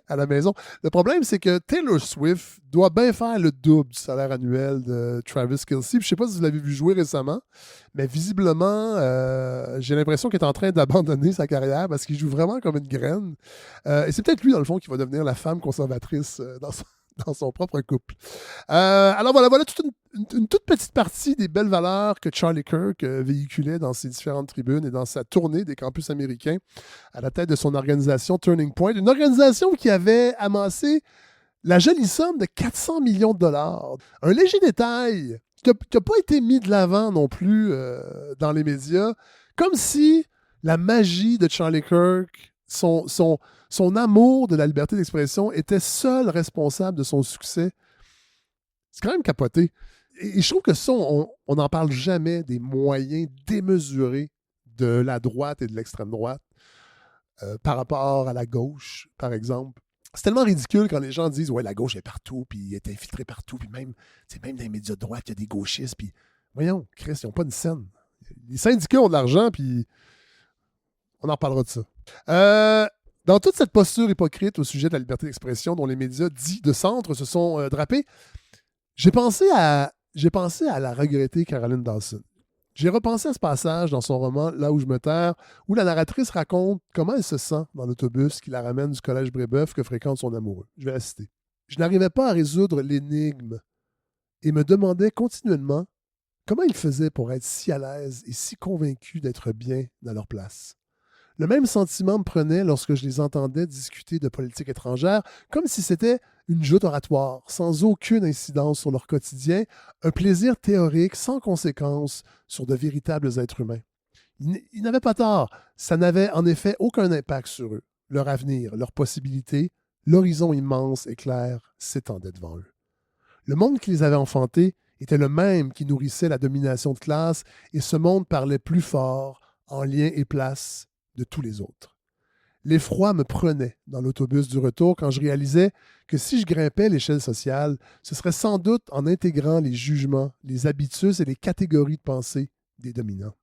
à la maison. Le problème, c'est que Taylor Swift doit bien faire le double du salaire annuel de Travis Kelce. Je ne sais pas si vous l'avez vu jouer récemment, mais visiblement, j'ai l'impression qu'il est en train d'abandonner sa carrière parce qu'il joue vraiment comme une graine. Et c'est peut-être lui, dans le fond, qui va devenir la femme conservatrice dans son propre couple. Alors voilà toute une toute petite partie des belles valeurs que Charlie Kirk véhiculait dans ses différentes tribunes et dans sa tournée des campus américains à la tête de son organisation Turning Point, une organisation qui avait amassé la jolie somme de 400 millions de dollars. Un léger détail qui n'a pas été mis de l'avant non plus dans les médias, comme si la magie de Charlie Kirk, son amour de la liberté d'expression était seul responsable de son succès. C'est quand même capoté. Et je trouve que ça, on n'en parle jamais des moyens démesurés de la droite et de l'extrême droite par rapport à la gauche, par exemple. C'est tellement ridicule quand les gens disent « Ouais, la gauche est partout, puis elle est infiltrée partout, puis même dans les médias de droite, il y a des gauchistes, puis voyons, Chris, ils n'ont pas une scène. Les syndicats ont de l'argent, puis on en parlera de ça. Dans toute cette posture hypocrite au sujet de la liberté d'expression dont les médias dits de centre se sont drapés, j'ai pensé à la regrettée Caroline Dawson. J'ai repensé à ce passage dans son roman « Là où je me terre », où la narratrice raconte comment elle se sent dans l'autobus qui la ramène du collège Brébeuf que fréquente son amoureux. Je vais la citer. « je n'arrivais pas à résoudre l'énigme et me demandais continuellement comment ils faisaient pour être si à l'aise et si convaincus d'être bien dans leur place. Le même sentiment me prenait lorsque je les entendais discuter de politique étrangère, comme si c'était une joute oratoire, sans aucune incidence sur leur quotidien, un plaisir théorique sans conséquence sur de véritables êtres humains. Ils n'avaient pas tort, ça n'avait en effet aucun impact sur eux. Leur avenir, leurs possibilités, l'horizon immense et clair s'étendait devant eux. Le monde qui les avait enfantés était le même qui nourrissait la domination de classe, et ce monde parlait plus fort, en lien et place, de tous les autres. L'effroi me prenait dans l'autobus du retour quand je réalisais que si je grimpais l'échelle sociale, ce serait sans doute en intégrant les jugements, les habitudes et les catégories de pensée des dominants.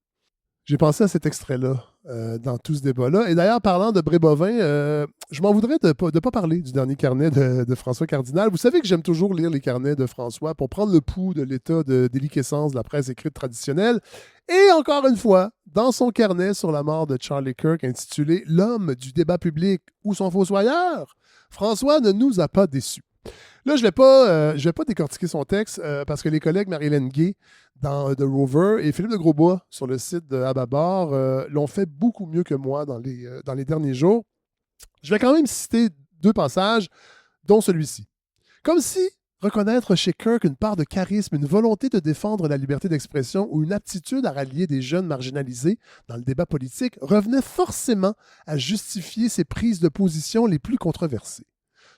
J'ai pensé à cet extrait-là dans tout ce débat-là. Et d'ailleurs, parlant de Brébeauvin, je m'en voudrais de ne pas parler du dernier carnet de François Cardinal. Vous savez que j'aime toujours lire les carnets de François pour prendre le pouls de l'état de déliquescence de la presse écrite traditionnelle. Et encore une fois, dans son carnet sur la mort de Charlie Kirk intitulé « L'homme du débat public ou son fossoyeur », François ne nous a pas déçus. Là, je ne vais pas décortiquer son texte parce que les collègues Marie-Hélène Gay dans The Rover et Philippe de Grosbois sur le site de Ababar l'ont fait beaucoup mieux que moi dans les derniers jours. Je vais quand même citer 2 passages, dont celui-ci. Comme si reconnaître chez Kirk une part de charisme, une volonté de défendre la liberté d'expression ou une aptitude à rallier des jeunes marginalisés dans le débat politique revenait forcément à justifier ses prises de position les plus controversées.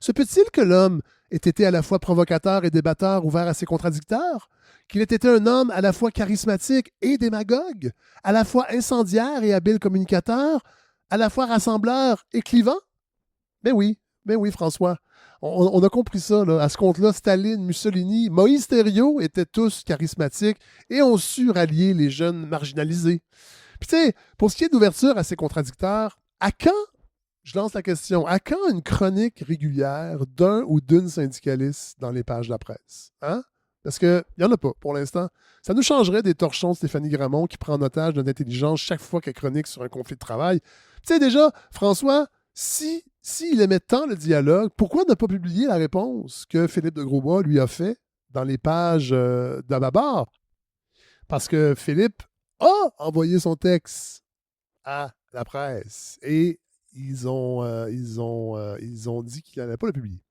Se peut-il que l'homme ait été à la fois provocateur et débatteur ouvert à ses contradicteurs? Qu'il ait été un homme à la fois charismatique et démagogue? À la fois incendiaire et habile communicateur? À la fois rassembleur et clivant? Ben oui, François. On a compris ça. Là. À ce compte-là, Staline, Mussolini, Moïse Thériault étaient tous charismatiques et ont su rallier les jeunes marginalisés. Puis tu sais, pour ce qui est d'ouverture à ces contradicteurs, à quand, je lance la question, à quand une chronique régulière d'un ou d'une syndicaliste dans les pages de la presse? Hein? Parce qu'il n'y en a pas pour l'instant. Ça nous changerait des torchons de Stéphanie Gramont qui prend en otage notre intelligence chaque fois qu'elle chronique sur un conflit de travail. Tu sais déjà, François, s'il aimait tant le dialogue, pourquoi ne pas publier la réponse que Philippe de Grosbois lui a fait dans les pages d'Ababar? Parce que Philippe a envoyé son texte à la presse et ils ont dit qu'il n'allait pas le publier.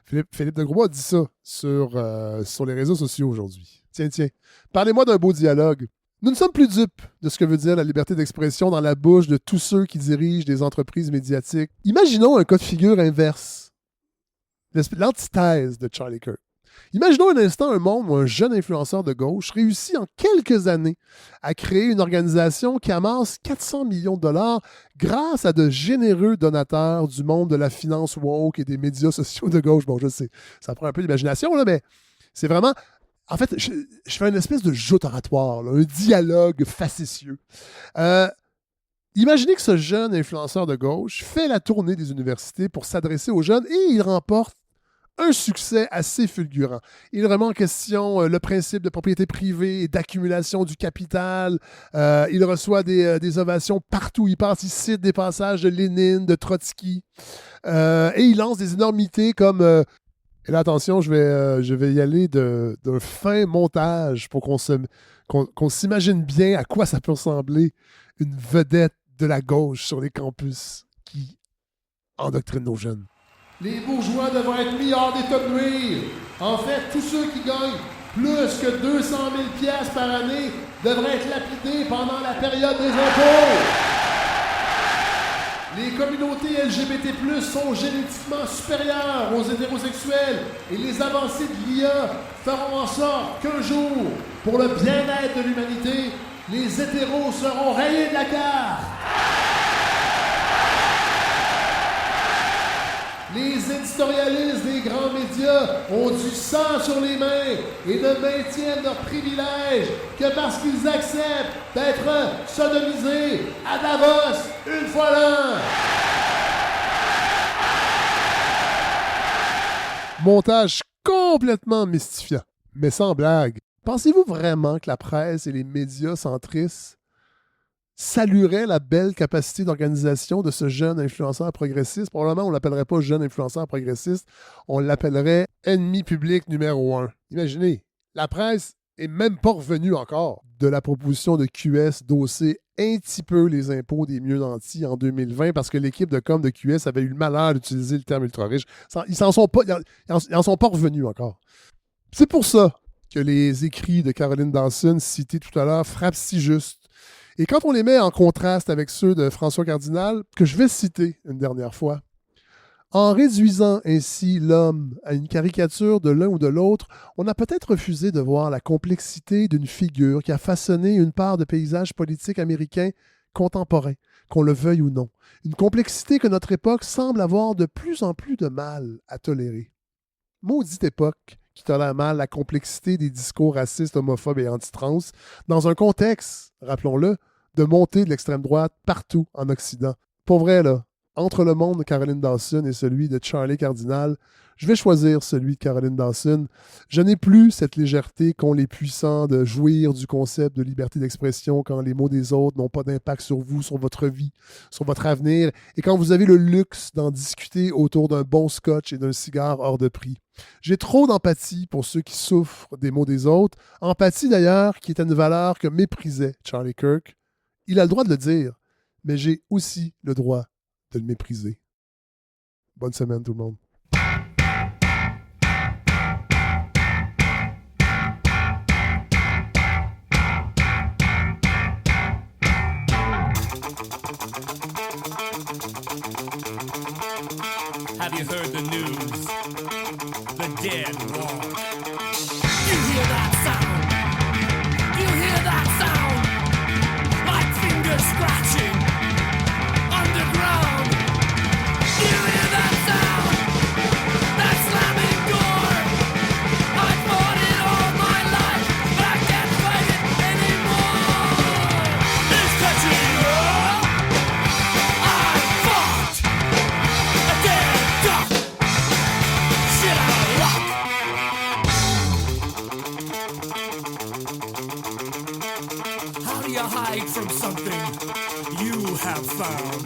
Philippe de Grosbois dit ça sur les réseaux sociaux aujourd'hui. Tiens. Parlez-moi d'un beau dialogue. Nous ne sommes plus dupes de ce que veut dire la liberté d'expression dans la bouche de tous ceux qui dirigent des entreprises médiatiques. Imaginons un cas de figure inverse. L'antithèse de Charlie Kirk. Imaginons un instant un monde où un jeune influenceur de gauche réussit en quelques années à créer une organisation qui amasse 400 millions de dollars grâce à de généreux donateurs du monde de la finance woke et des médias sociaux de gauche. Bon, je sais, ça prend un peu d'imagination, là, mais c'est vraiment... En fait, je fais une espèce de joute oratoire, là, un dialogue facétieux. Imaginez que ce jeune influenceur de gauche fait la tournée des universités pour s'adresser aux jeunes et il remporte un succès assez fulgurant. Il remet en question le principe de propriété privée et d'accumulation du capital. Il reçoit des ovations partout. Il passe, il cite des passages de Lénine, de Trotsky. Et il lance des énormités comme... et là, attention, je vais y aller d'un fin montage pour qu'on s'imagine bien à quoi ça peut ressembler une vedette de la gauche sur les campus qui endoctrine nos jeunes. Les bourgeois devraient être mis hors d'état de nuire. En fait, tous ceux qui gagnent plus que 200 000 piastres par année devraient être lapidés pendant la période des impôts. Les communautés LGBT+, sont génétiquement supérieures aux hétérosexuels et les avancées de l'IA feront en sorte qu'un jour, pour le bien-être de l'humanité, les hétéros seront rayés de la carte. Les éditorialistes des grands médias ont du sang sur les mains et ne maintiennent leurs privilèges que parce qu'ils acceptent d'être sodomisés à Davos une fois l'an. Montage complètement mystifiant, mais sans blague. Pensez-vous vraiment que la presse et les médias centristes saluerait la belle capacité d'organisation de ce jeune influenceur progressiste. Probablement, on ne l'appellerait pas jeune influenceur progressiste, on l'appellerait ennemi public numéro 1. Imaginez, la presse est même pas revenue encore de la proposition de QS d'hausser un petit peu les impôts des mieux nantis en 2020 parce que l'équipe de com de QS avait eu le malheur d'utiliser le terme ultra-riche. Ils n'en sont pas revenus encore. C'est pour ça que les écrits de Caroline Dawson cités tout à l'heure frappent si juste. Et quand on les met en contraste avec ceux de François Cardinal, que je vais citer une dernière fois, en réduisant ainsi l'homme à une caricature de l'un ou de l'autre, on a peut-être refusé de voir la complexité d'une figure qui a façonné une part de paysage politique américain contemporain, qu'on le veuille ou non. Une complexité que notre époque semble avoir de plus en plus de mal à tolérer. Maudite époque qui tolère mal la complexité des discours racistes, homophobes et anti-trans, dans un contexte, rappelons-le, de montée de l'extrême droite partout en Occident. Pour vrai, là, entre le monde de Caroline Dawson et celui de Charlie Cardinal, je vais choisir celui de Caroline Dawson. Je n'ai plus cette légèreté qu'ont les puissants de jouir du concept de liberté d'expression quand les mots des autres n'ont pas d'impact sur vous, sur votre vie, sur votre avenir, et quand vous avez le luxe d'en discuter autour d'un bon scotch et d'un cigare hors de prix. J'ai trop d'empathie pour ceux qui souffrent des mots des autres, empathie d'ailleurs qui était une valeur que méprisait Charlie Kirk. Il a le droit de le dire, mais j'ai aussi le droit de le mépriser. Bonne semaine tout le monde. Have you heard the news? The dead walk. You hear that sound? You hear that sound? Like fingers scratching underground. You hear that sound? That slamming door. I fought it all my life, but I can't fight it anymore. It's catching up. I fought a dead duck. Shit out of luck. How do you hide from something you have found?